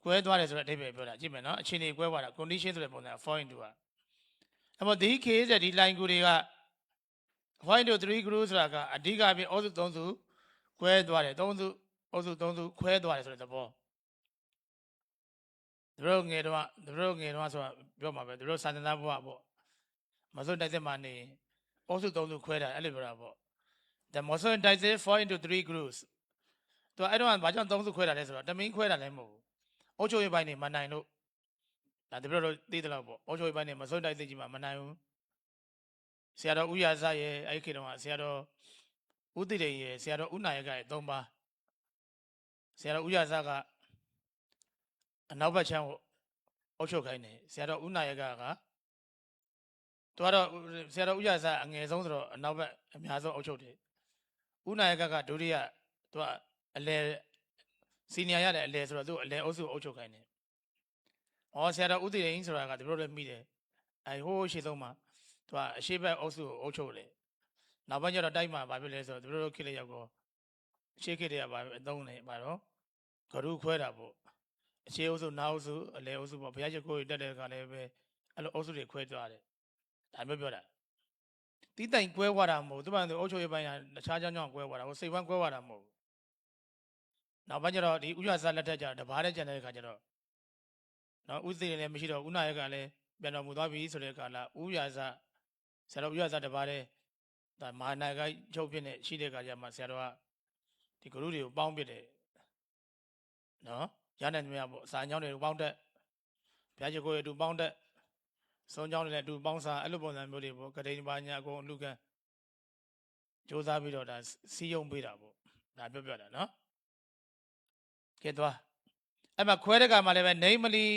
ကွဲသွားတယ်ဆိုတဲ့အဓိပ္ပာယ်ပြောတာကြည့်မယ်နော်အခြေအနေကွဲသွားတာ condition ဆိုတဲ့ပုံစံ fair into ကအဲ့တော့ဒီ case တဲ့ဒီ line ကူတွေက fair into 3 group ဆိုတာကအဓိကအဖြစ်အုပ်စု3စုကွဲသွားတယ်3စုအုပ်စု3စုခွဲသွားတယ်ဆိုတဲ့သဘောတို့ငယ်တော့ဆိုတာပြောမှာပဲတို့စာသင်သားဘုရားပေါ့မစိုးတိုက်စစ်မှနေအုပ်စု3စုခွဲတာအဲ့လိုပြောတာပေါ့ the muscle dice fall into 3 groups သူအဲ့တော့ဘာကြောင့်3စုခွဲတာလဲဆိုတော့တမင်းခွဲတာလည်းမဟုတ်ဘူးအုပ်ချုပ်ရေးပိုင်းနေမနိုင်လို့ဒါတို့သိတယ်လို့ပေါ့အုပ်ချုပ်ရေးပိုင်းနေမစိုးတိုက်စစ်ကြီးမှမနိုင်ဘူးဆရာတော်ဦးရဇရဲ့အဲ့ခေတ်တုန်းကဆရာတော်ဦးတိရိရဲ့ဆရာတော်ဦးနာယကရဲ့3ပါးဆရာတော်ဦးရဇကအနောက်ဘက်ချမ်းကိုအုပ်ချုပ်ခိုင်းတယ်ဆရာတော်ဦးနာယကသူကတော့ဆရာတော်ဦးရဇအငယ်ဆုံးဆိုတော့အနောက်ဘက်အများဆုံးအုပ်ချုပ်တယ်ဦးနာယကဒုတိယသူကအလဲစီနီယာရတယ်အလဲဆိုတော့သူအလဲအုပ်စုအုပ်ချုပ်ခိုင်းတယ်ဆရာတော်ဦးတိရိဆိုတာကတို့လည်းမိတယ်ဟိုးရှေ့ဆုံးမှာသူကအရှိဘက်အုပ်စုကိုအုပ်ချုပ်တယ်နောက်ပိုင်းကျတော့တိုက်မှာဘာဖြစ်လဲဆိုတော့တို့ခေတ်လေးရောက်တော့ရှေ့ခေတ်တွေကဘာအသုံးလဲဘာတော့ဂရုခွဲတာပေါ့အခြေအုပ်စုနောက်အုပ်စုအလဲအုပ်စုပေါ့ဘုရားရှိခိုးတက်တဲ့ကလည်းပဲအဲ့လိုအုပ်စုတွေခွဲသွားတယ်ဒါမျိုးပြောတာတီးတိုင်ကွဲသွားတာမဟုတ်သူမှအုပ်ချုပ်ရေးပိုင်းကတခြားကြောင်းကွဲသွားတာဟိုစိတ်ဝမ်းကွဲသွားတာမဟုတ်နောက်ပိုင်းကျတော့ဒီဥရဇလက်ထက်ကျတော့တဘာတဲ့ကျန်တဲ့ခါကျတော့နော်ဥသိလည်းမရှိတော့ဥနာယကလည်းပြန်တော်မူသွားပြီဆိုတဲ့ကာလဥရဇဆရာတော်ဥရဇတဘာတဲ့ဒါမဟာနာယကချုပ်ဖြစ်နေရှိတဲ့ခါကျမှဆရာတော်ကဒီဂရုတွေကိုပေါင်းပြတယ်နော်ရတဲ့မြတ်ပေါ့စာကြောင်းတွေပေါင်းတက်ဘုရားရှိခိုးတွေတူပေါင်းတက်စုံကြောင်းတွေလည်းတူပေါင်းစာအဲ့လိုပုံစံမျိုးတွေပေါ့ဂတိပါညာအကုန်လူကန်စ조사ပြီးတော့ဒါစီးယုံပေးတာပေါ့ဒါပြောတာနော်ကဲသွားအဲ့မှာခွဲတဲ့ကမှာလည်းပဲ namely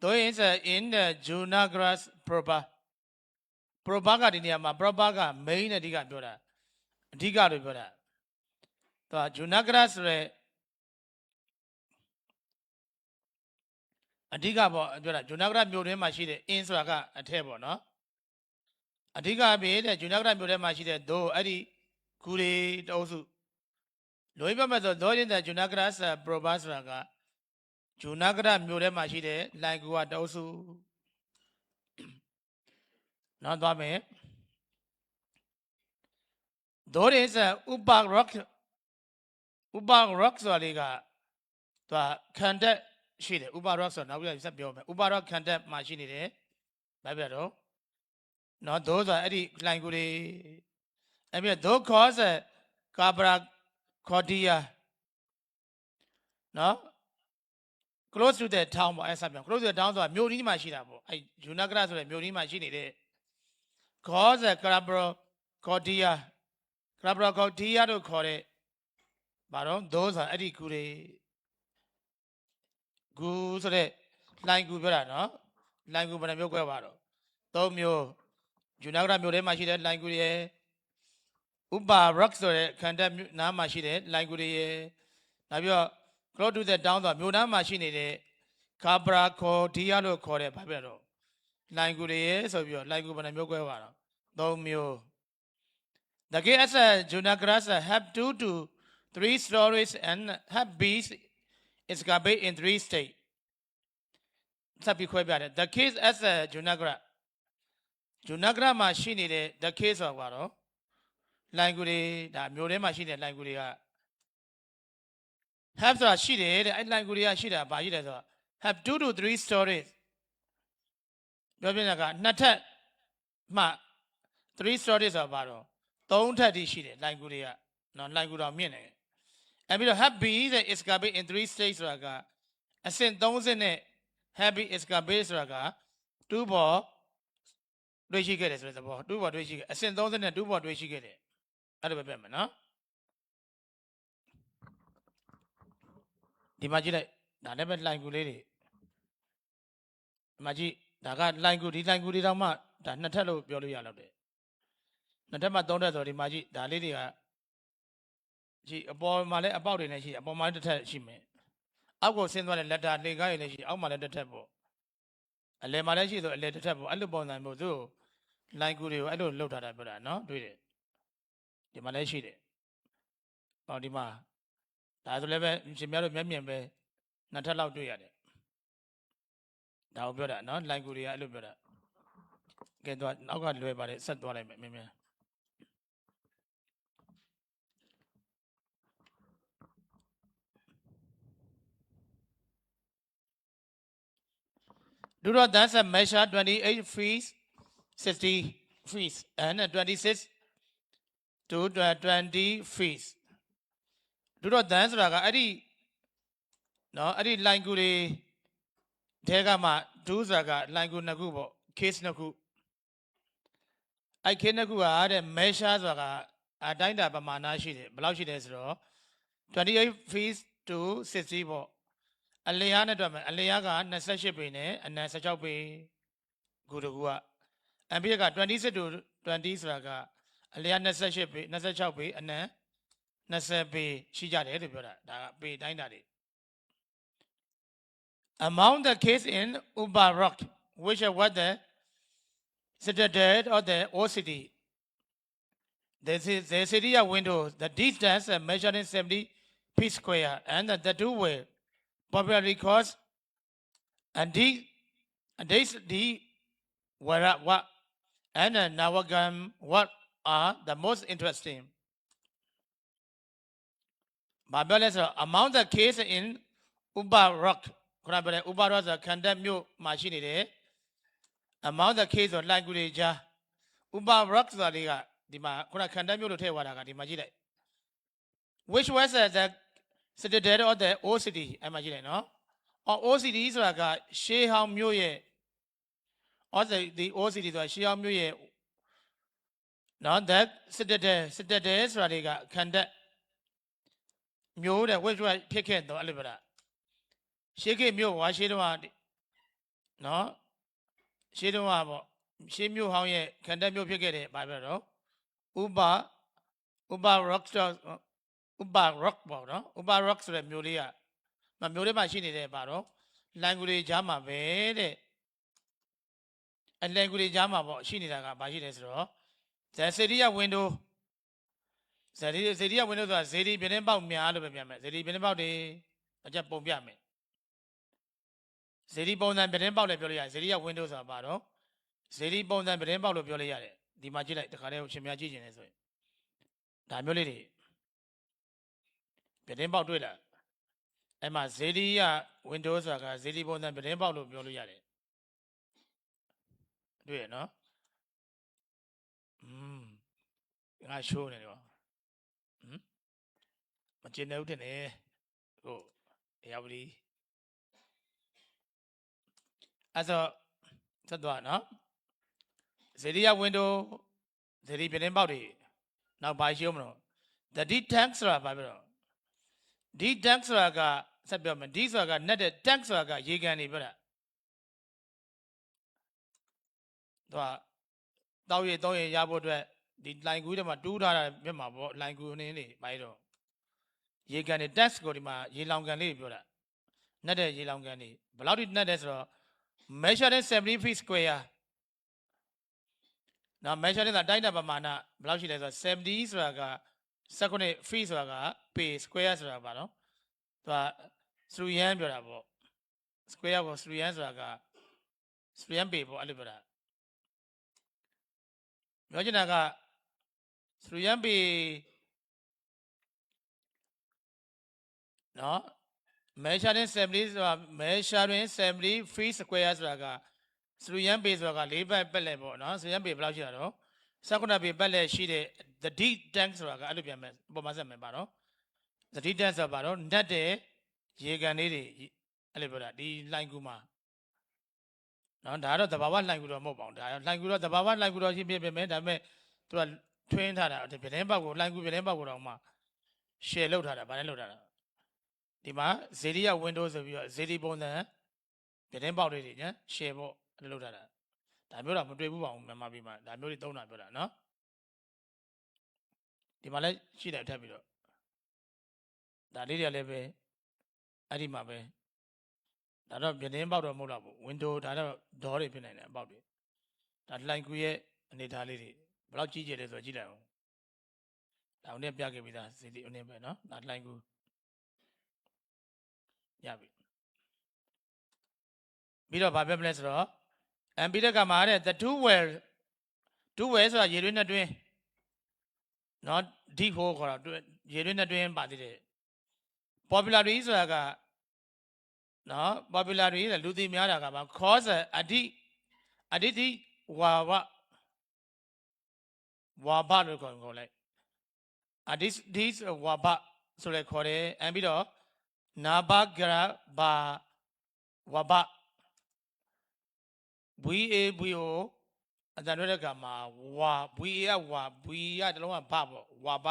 though is in the Junagras proper ကဒီနေရာမှာ proper က main အဓိကပြောတာအဓိကလို့ပြောတာသူက Junagras ဆိုတဲ့အဓိကပေါ့ပြောတာ Junagras မြို့တွင်းမှာရှိတဲ့ in ဆိုတာကအထက်ပေါ့နော်အဓိကပဲတဲ့ Junagras မြို့ထဲမှာရှိတဲ့ though အဲ့ဒီဂူတွေတအုပ်စုလွေးပြမဲ့ဆို though in the Junagras proper ဆိုတာက Junagras မြို့ထဲမှာရှိတဲ့လိုင်ကူကတအုပ်စုနောက်သွားမယ် though is Upa rock ဆိုတာလေးကသူကခံတက်ရှိတယ် Upa rock ဆိုတာနောက်ပြဆက်ပြောမယ် Upa rock ခံတက်မှာရှိနေတယ်ဘာပြတော့နော် though ဆိုတာအဲ့ဒီလိုင်ကူတွေအဲ့ပြ though cause Cabra Cordia နော် close to the town ပေါ့အဲ့ဆက်ပြော close to the town ဆိုတာမြို့ကြီးမှာရှိတာပေါ့အဲ့ Junagras ဆိုတဲ့မြို့ကြီးမှာရှိနေတဲ့ cause Cabra Cordia တို့ခေါ်တဲ့ဘာတော့ though ဆိုတာအဲ့ဒီကူတွေဂူဆိုတဲ့လိုင်ကူပြောတာနော်လိုင်ကူဘယ်နှမျိုးကွဲပါတော့၃မျိုး Junagras မြို့ထဲမှာရှိတဲ့လိုင်ကူတွေရယ် Upa rock ဆိုတဲ့ခံတက်နားမှာရှိတဲ့လိုင်ကူတွေရယ်နောက်ပြီးတော့ close to the town ဆိုတာမြို့နားမှာရှိနေတဲ့ Cabra Cordia လို့ခေါ်တဲ့ဘာပြတော့လိုင်ကူတွေရယ်ဆိုပြီးတော့လိုင်ကူဘယ်နှမျိုးကွဲပါတော့၃မျိုး The case Junagras have 2 to 3 stories and have bees excavate in 3 states ဆက်ပြီးခွဲပြတယ် The case as Junagras မှာရှိနေတဲ့ the case ဆိုတာကတော့ လိုင်းကူတွေဒါမျိုးထဲမှာရှိတဲ့လိုင်းကူတွေက have ဆိုတာရှိတယ်တဲ့အဲ့လိုင်းကူတွေကရှိတာဘာရှိတယ်ဆိုတော့ have 2 to 3 stories ပြောပြနေတာကနှစ်ထပ်မှ3 stories ဆိုတာဘာတော့3ထပ်ထိရှိတယ်လိုင်းကူတွေကနော်လိုင်းကူတော်မြင့်တယ်အဲ့ပြီးတော့ have be တဲ့ escapade in 3 stages ဆိုတာကအဆင့်30နဲ့ happy escapade ဆိုတာက2ပေါ်တွေးရှိခဲ့တယ်ဆိုတဲ့သဘော2ပေါ်တွေးရှိခဲ့အဆင့်30နဲ့2ပေါ်တွေးရှိခဲ့တယ်အဲ့လိုပဲပြမယ်နော်ဒီမှာကြည့်လိုက်ဒါလည်းပဲလိုင်းကူလေးတွေဒီမှာကြည့်ဒါကလိုင်းကူဒီလိုင်းကူတွေတောင်မှဒါနှစ်ထပ်လို့ပြောလို့ရတော့တယ်နှစ်ထပ်မှ3ထပ်ဆိုဒီမှာကြည့်ဒါလေးတွေကကြည့်အပေါ်မှာလည်းအပေါက်တွေလည်းရှိအပေါ်မှာလည်းတစ်ထပ်ရှိမယ်အောက်ကိုဆင်းသွားတဲ့လက်တာလေကားတွေလည်းရှိအောက်မှာလည်းတစ်ထပ်ပေါ့အလယ်မှာလည်းရှိဆိုအလယ်တစ်ထပ်ပေါ့အဲ့လိုပုံစံမျိုးသူ့လိုင်းကူတွေကိုအဲ့လိုလှုပ်ထားတာပြောတာနော်တွေ့တယ်ဒီမှာလည်းရှိတယ်ဟောဒီမှာဒါဆိုလည်းပဲရှင်များတို့မျက်မြင်ပဲနှစ်ထပ်လောက်တွေ့ရတယ်ဒါကိုပြောတာနော်လိုင်းကူတွေကအဲ့လိုပြောတာကဲတော့နောက်ကလွယ်ပါတယ်ဆက်သွားလိုက်မယ်မြင်မြင်Do not dance a measure 28 feet 60 feet and 26 to 20 feet Do not dance ဆိုတာကအဲ့ဒီနော်အဲ့ဒီ line ကူတွေထဲကမှ do ဆိုတာက line ကူနှစ်ခုပေါ့ case နှစ်ခုအဲ့ case နှစ်ခုကတဲ့ measure ဆိုတာကအတိုင်းတာပမာဏရှိတယ်ဘယ်လောက်ရှိတယ်ဆိုတော့28 feet to 60ပေါ့အလျားနဲ့တွက်မယ်အလျားက28ပေနဲ့အနံ16ပေကူတကူကအပြည့်က26 to 20ဆိုတာကအလျား28ပေ26ပေအနံ20ပေရှိကြတယ်လို့ပြောတာဒါကပေတိုင်းတာတွေ Among the case in Uba Rock which was the citadel of the old city the city window the distance measuring 70 feet square and the two were popularly called and the what and Nawagam what are the most interesting among the case in Uba Rock ခုနပြောတဲ့ Uba Rock ဆိုခန္ဓာမြို့မှာရှိနေတယ် among the case ဆိုလိုက်ကူတွေကြား Uba Rock ဆိုတာလေးကဒီမှာခုနခန္ဓာမြို့လို့ထည့်သွားတာကဒီမှာကြည့်လိုက် which was the citadel of the old city အဲ့မှာကြည့်လိုက်နော် old city ဆိုတာကရှေးဟောင်းမြို့ရဲ့ the old city ဆိုတာရှေးဟောင်းမြို့ရဲ့နော် that citadel ဆိုတာတွေကခန္ဓာမျိုးတဲ့ which was ဖြစ်ခဲ့တော့အဲ့လိုပြောတာရှေးခေတ်မြို့ဝါရှေးတုန်းကနော်ရှေးတုန်းကပေါ့ရှေးမြို့ဟောင်းရဲ့ခန္ဓာမြို့ဖြစ်ခဲ့တယ်ဘာပြောတော့Uba Rock ပေါ့နော် Uba Rock ဆိုတဲ့မြို့လေးကမြို့လေးမှာရှိနေတဲ့ဘာတော့လိုင်ကူတွေကြားမှာပဲတဲ့အလိုင်ကူတွေကြားမှာပေါ့ရှိနေတာကဘာရှိလဲဆိုတော့ဇေဒီယာ window ဇေဒီယာ window ဆိုတာဇေဒီပြတင်းပေါက်များလို့ပဲပြမယ်ဇေဒီပြတင်းပေါက်တွေအချက်ပုံပြမယ်ဇေဒီပုံစံပြတင်းပေါက်လည်းပြောလို့ရတယ်ဇေဒီယာ window ဆိုတာဘာတော့ဇေဒီပုံစံပြတင်းပေါက်လို့ပြောလို့ရတယ်ဒီမှာကြည့်လိုက်တခါတည်းရှင်များကြည့်ကျင်နေဆိုရင်ဒါမျိုးလေးတွေပြတင်းပေါက်တွေ့လားအဲ့မှာဇေဒီယာ window ဆိုတာကဇေဒီပုံစံပြတင်းပေါက်လို့ပြောလို့ရတယ်တွေ့ရနော်ငါရှိုးနေတယ်ပေါ့မကျင်နေဦးတင်နေဟုတ်ရောက်ပြီအဲ့တော့ဆက်သွားနော်ဇေဒီယာ window ဇေဒီပြတင်းပေါက်တွေနောက်ဘာရှိအောင်မလို့ the D tank ဆိုတာဘာပြောတော့ D tank ဆိုတာကဆက်ပြောမယ် D ဆိုတာက net တဲ့ tank ဆိုတာကရေကန်နေပြောတာသူကတောက်ရရဖို့အတွက်ဒီလိုင်ကူးတွေမှာတူးထားတာမြတ်မှာပေါ့လိုင်ကူအနေနဲ့ဘာလို့ရေကန်နေ tank ကိုဒီမှာရေလောင်ကန်လေးပြောတာ net တဲ့ရေလောင်ကန်နေဘယ်လောက်ထိ net တဲ့ဆိုတော့ measuring 70 feet square နော် measuring ဆိုတာတိုင်းတာပမာဏဘယ်လောက်ရှိလဲဆိုတော့70ဆိုတာက19 feet ဆိုတာက ပေ square ဆိုတာပါနော်သူကစရူယန်ပြောတာပေါ့ square ကိုစရူယန်ဆိုတာကစရူယန်ပေပေါ့အဲ့လိုပြောတာပြောချင်တာက စရူယန်ပေနော်မဲရှာရင်70ဆိုတာမဲရှာရင်70 free square ဆိုတာကစရူယန်ပေဆိုတာက၄ဘက်ပက်လက်ပေါ့နော်စရူယန်ပေဘယ်လောက်ရှိတာတော့19ပေပက်လက်ရှိတဲ့ the deep tank ဆိုတာကအဲ့လိုပြန်မယ်ပုံမှန်ဆက်မယ်ပါတော့ the deep tank ဆိုတာပါတော့နတ်တဲ့ရေကန်လေးတွေအဲ့လိုပြောတာဒီလိုင်ကူမှာနော်ဒါကတော့တဘာဝလိုင်ကူတော့မဟုတ်ပါဘူးဒါလိုင်ကူတော့တဘာဝလိုင်ကူတော့ရှိပြပြမယ်ဒါပေမဲ့သူကထွင်းထားတာပြတင်းပေါက်ကိုလိုင်ကူပြတင်းပေါက်ကိုတော့မှ share လုပ်ထားတာဗာလဲလုပ်ထားတာဒီမှာဇေဒီရ windows ဆိုပြီးတော့ဇေဒီပုံစံပြတင်းပေါက်လေးတွေညာ share ပေါ့အဲ့လိုလုပ်ထားတာဒါမျိုးတော့မတွေ့ဘူးပါဘူးမြန်မာပြည်မှာဒါမျိုးတွေသုံးတာပြောတာနော်ဒီမှာလည်းရှိတယ်ထပ်ပြီးတော့ဒါလေးတွေလည်းပဲအဲ့ဒီမှာပဲဒါတော့ပြတင်းပေါက်တော့မဟုတ်တော့ဘူး window ဒါတော့ဒေါ်တွေဖြစ်နိုင်တယ်အပေါက်တွေဒါလိုင်ကူရဲ့အနေထားလေးတွေဘယ်လောက်ကြီးကျယ်လဲဆိုတော့ကြည့်လိုက်အောင်ဒါဦးနဲ့ပြခဲ့ပြီးသားဇေဒီဦးနဲ့ပဲနော်ဒါလိုင်ကူရပြီပြီးတော့ဗာပြမလဲဆိုတော့ပြီးတဲ့ကမှာတဲ့ the two well ဆိုတာရေတွင်းနဲ့တွင်းနော် deep hole ခေါ်တာရေတွင်းနဲ့တွင်းပါသေးတယ် popularity ဆိုတာကနော် popularity ဆိုလူသိများတာကပါ cause အဓိတိဝါဘလို့ခေါ်လိုက်အဓိဝါဘဆိုလဲခေါ်တယ်ပြီးတော့နာဘဂရဘာဝဘVAVO အတန်ရွက်တဲ့ကမှာဝါ VA ကဝါ V ကတလုံးကဘပေါ့ဝါဘ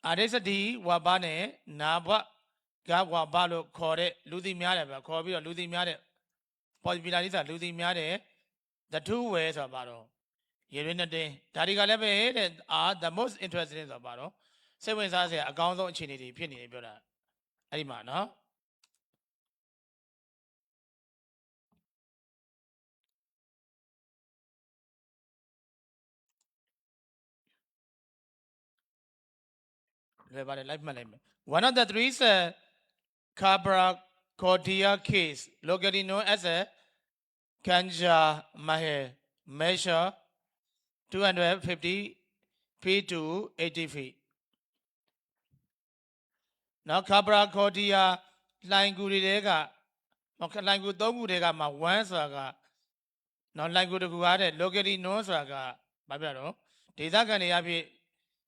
အရိစတိဝါဘနဲ့နာဘကဝါဘလို့ခေါ်တဲ့လူသိများတယ်ဗျခေါ်ပြီးတော့လူသိများတဲ့ popularity ဆိုတာလူသိများတဲ့ the two way ဆိုတာပါတော့ရေရင်းနဲ့တင်းဒါတွေကလည်းပဲတဲ့ the most interesting ဆိုတာပါတော့စိတ်ဝင်စားစရာအကောင်းဆုံးအခြေအနေတွေဖြစ်နေတယ်ပြောတာအဲ့ဒီမှာနော်လွယ်ပါတယ် live မှတ်လိုက်မယ် one of the three Cabracordia case locally known as a Kanja Mahal measure 250 feet to 80 feet now Cabracordia လိုင်ကူတွေကလိုင်ကူ3ခုတွေကမှာ1ဆိုတာကနော်လိုင်ကူတကူအားတဲ့ locally known ဆိုတာကဘာပြောတော့ဒေသခံတွေအဖြစ်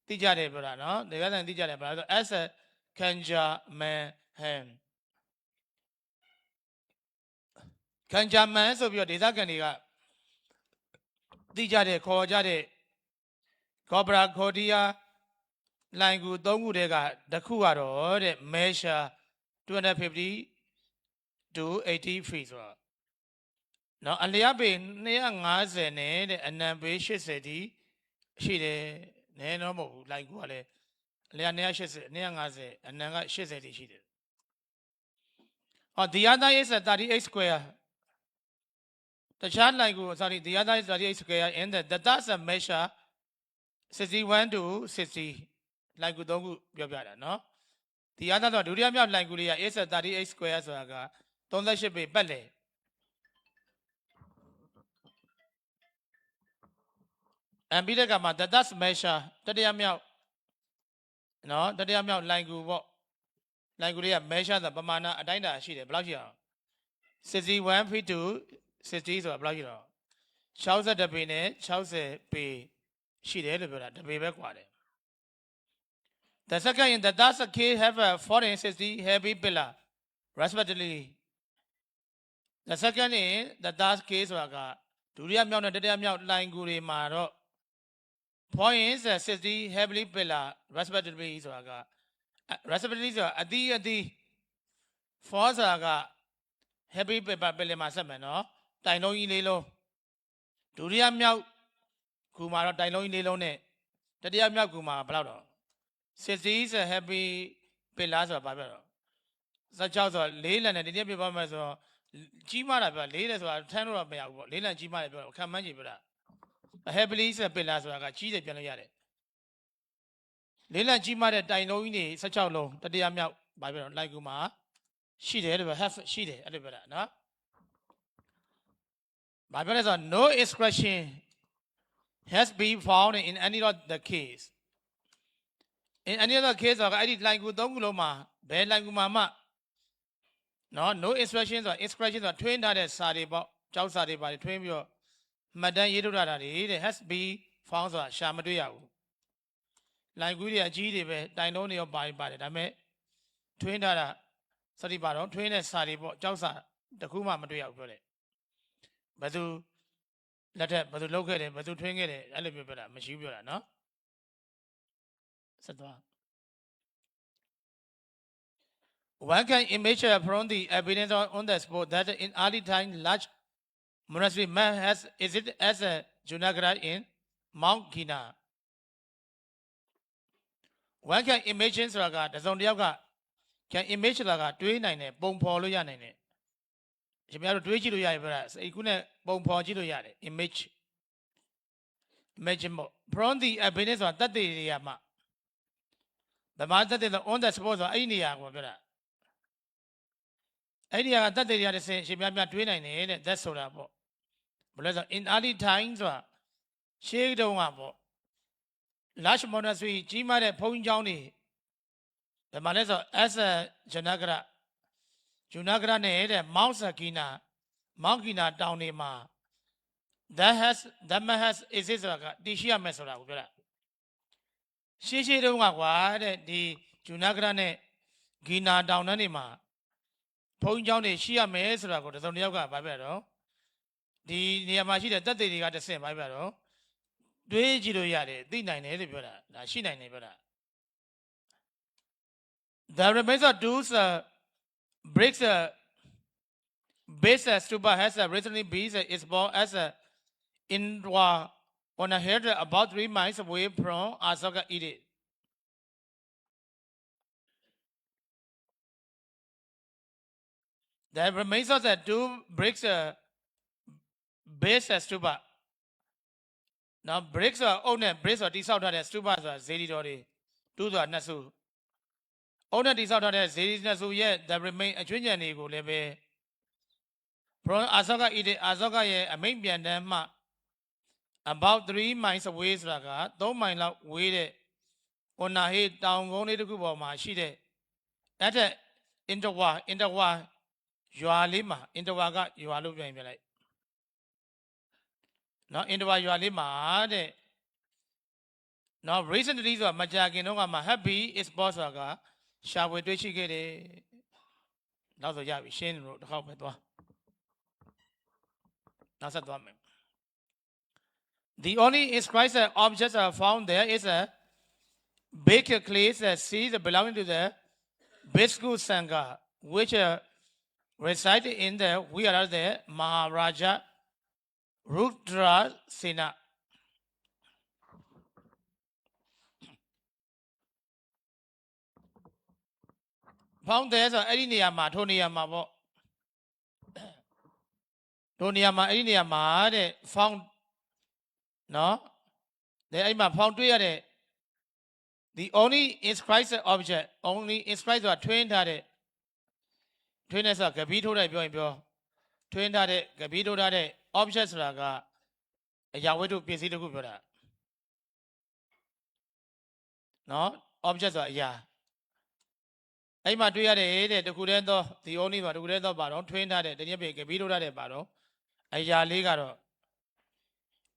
သိကြတယ်ပြောတာနော်ဒေသခံသိကြတယ်ဘာလို့ဆို as a Kanja Mahal Kanja Mahal ဆိုပြီးတော့ဒေသခံတွေကသိကြတယ်ခေါ်ကြတဲ့ Cabracordia လိုင်ကူ3ခုတည်းကတစ်ခုကတော့တဲ့ measure 250 to 80 feet ဆိုတော့နော်အလျားပေ250နဲ့တဲ့အနံပေ80တိရှိတယ်နည်းတော့မဟုတ်ဘူးလိုင်ကူကလည်းအလျား280 250အနံက80တိရှိတယ်the other is 38 square တခြားလိုင်ကူ sorry the other is 38 square and that's a measure 61 to 60လိုင်ကူ3ခုပြောပြတာနော်ဒီအားသာတော့ဒုတိယမြောက်လိုင်ကူလေးက is 38 square ဆိုတာက38ပေပတ်လေပြီးတဲ့ကမှာ that's measure တတိယမြောက်နော်တတိယမြောက်လိုင်ကူပေါ့လိုင်ကူလေးက measure ဆိုတာပမာဏအတိုင်းအတာရှိတယ်ဘယ်လောက်ရှိအောင်61 feet to 60ဆိုတာဘယ်လောက်ရှိတော့60ပေနဲ့60ပေရှိတယ်လို့ပြောတာတပေပဲกว่าတယ်The second in the that's a case have a 460 heavy pillar respectively. The second in the that's case ဆိုတာကဒုတိယမြောက်နဲ့တတိယမြောက်လိုင်ကူတွေမှာတော့ points 60 heavily pillar respectively ဆိုတာက respectively ဆိုတာအသီး4ဆိုတာက heavy pillar မှာဆက်မယ်နော်တိုင်လုံးကြီးလေးလုံးဒုတိယမြောက်ကူမှာတော့တိုင်လုံးကြီးလေးလုံးနဲ့တတိယမြောက်ကူမှာဘယ်လောက်တော့60 is a happy pillar ဆိုတာဘာပြောတော့16ဆိုတော့4လန်နဲ့ဒီနေ့ပြပါမယ်ဆိုတော့ကြီးမားတာပြော4လဲဆိုတာထမ်းလို့တော့မရဘူးပေါ့4လန်ကြီးမားတယ်ပြောခံမှန်းကြည့်ပြတာ happily is a pillar ဆိုတာကကြီးတယ်ပြန်လို့ရတယ်4လန်ကြီးမားတဲ့တိုင်လုံးကြီးနေ16လုံးတတိယမြောက်ဘာပြောတော့လိုက်ကူမှာရှိတယ်လို့ပြော have ရှိတယ်အဲ့လိုပြောတာနော်ဘာပြောလဲဆိုတော့ no expression has been found in any of the case in any other case ဆိုတာအဲ့ဒီ line ကို၃ခုလုံးမှာဘယ် line ကိုမှနော် no expression ဆိုတာ expression ဆိုတာထွင်းထားတဲ့စာတွေပေါ့ကြောက်စာတွေပါတယ်ထွင်းပြီးတော့မှတ်တမ်းရေးထုတ်ထားတာတွေတဲ့ has been found ဆိုတာရှာမတွေ့ရဘူး line ကူးတွေအကြီးတွေပဲတိုင်လုံးတွေရောပါတယ်ဒါပေမဲ့ထွင်းထားတာစတိပါတော့ထွင်းတဲ့စာတွေပေါ့ကြောက်စာတခုမှမတွေ့ရဘူးပြောတယ်ဘယ်သူလက်ထက်ဘယ်သူလောက်ခဲ့တယ်ဘယ်သူထွင်းခဲ့တယ်အဲ့လိုပြောတာမရှိဘူးပြောတာနော်ဆက်သွား One can image from the evidence on the spot that in early time large monastery man has is it as a Junagadha in Mount Gina One can imagine ဆိုတာကတစုံတစ်ယောက်က can image ဆိုတာကတွေးနိုင်တယ်ပုံဖော်လို့ရနိုင်တယ်ရှင်များတို့တွေးကြည့်လို့ရတယ်ဗျာစိတ်ကူးနဲ့ပုံဖော်ကြည့်လို့ရတယ် image imagine from the evidence ဆိုတာတတ်သိတွေရမှာဗမာတတ်သိဆို on the spot ဆိုတာအဲ့ဒီနေရာကိုပြောတာအဲ့ဒီနေရာကတတ်သိတွေရတဲ့ရှင်များတွေးနိုင်တယ်တဲ့ that ဆိုတာပေါ့ဘယ်လိုဆို in early time ဆိုတာရှေးတုန်းကပေါ့ large monastery ကြီးမားတဲ့ဘုန်းကြီးကျောင်းတွေဘယ်မှာလဲဆို as a Junagadha နဲ့တဲ့ Mount Gina တောင်တွေမှာ that has is it ဆိုတာကတည်ရှိရမယ်ဆိုတာကိုပြောတာရှေးတုန်းကကွာတဲ့ဒီ Junagadha နဲ့ Gina တောင်တွေမှာဘုန်းကြီးကျောင်းတွေရှိရမယ်ဆိုတာကိုတစုံတစ်ယောက်ကဗာပြတော့ဒီနေရာမှာရှိတဲ့တက်သေးတွေကတစ်ဆင့်ဗာပြတော့တွေးကြည့်လို့ရတယ်သိနိုင်တယ်လို့ပြောတာဒါရှိနိုင်တယ်ပြောတာ The remains of those bricks base stupa has recently been exposed as Indra on a head about 3 miles away from Asaka Edict. The remains of the two bricks base stupa. Now bricks are owned bricks or dissolved at stupa zedidori. Two are nasu. Owned dissolved at zedinasu yet the remain a junior nego lebe. From Asaka Edict, Asaka ye a main biandama. About 3 miles away ဆိုတာက3မိုင်လောက်ဝေးတဲ့ Ona he တောင်ကုန်းလေးတစ်ခုပေါ်မှာရှိတဲ့အဲ့တဲ့ Interwa ရွာလေးမှာ Interwa ကရွာလို့ပြန်ပြလိုက်နော် Interwa ရွာလေးမှာတဲ့နော် recently ဆိုတာမကြာခင်တော့ကမှ happy is boss ဆိုတာကရှာဖွေတွေ့ရှိခဲ့တယ်နောက်ဆိုရပြီရှင်းလို့တစ်ခေါက်ပဲသွားနောက်ဆက်သွားမယ်The only inscribed objects found there is a big clay seed belonging to the Bhikkhu Sangha, which resided in the whereas the Maharaja Rudra Sena. Found there is a Eliniyama, Toniyama, Eliniyama, found. No, they found the only inscribed object, only inscribed or trained at it. Trainers are Gabito, trained at it, Gabito at it, objects like a Yahweh to busy to go. No, objects are yeah. I might do it, the Gudendo, the only one who read the baron, trained at it, the Gabito at it, baron, a Yaligaro.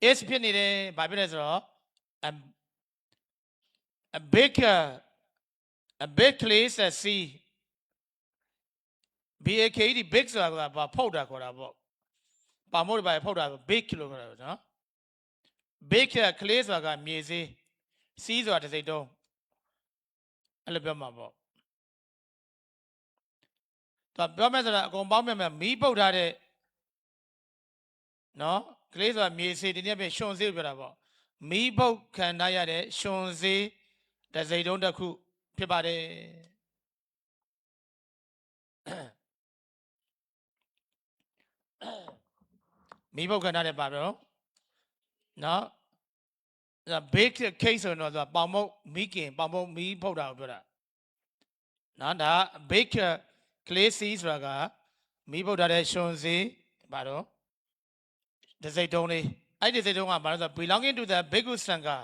Is pinny by a big place at sea. BAK the big about powder or about more by powder big kilograms, huh? Big clays like a music, seas what they do. Alabama. The Burma go bomb me powder. No? Clays are me say the name shown zero. Me both can I shown z that they don't accrue. Pibade. Me both can I barrel. No? The big case or not the bombo making bombo me pulled out. Now that big clay seas raga me both that shown z barrel. The Zaytoni, အဲ့ဒီစိတ်တုံးကဘာလို့ဆို belonging to the Bhikkhu Sangha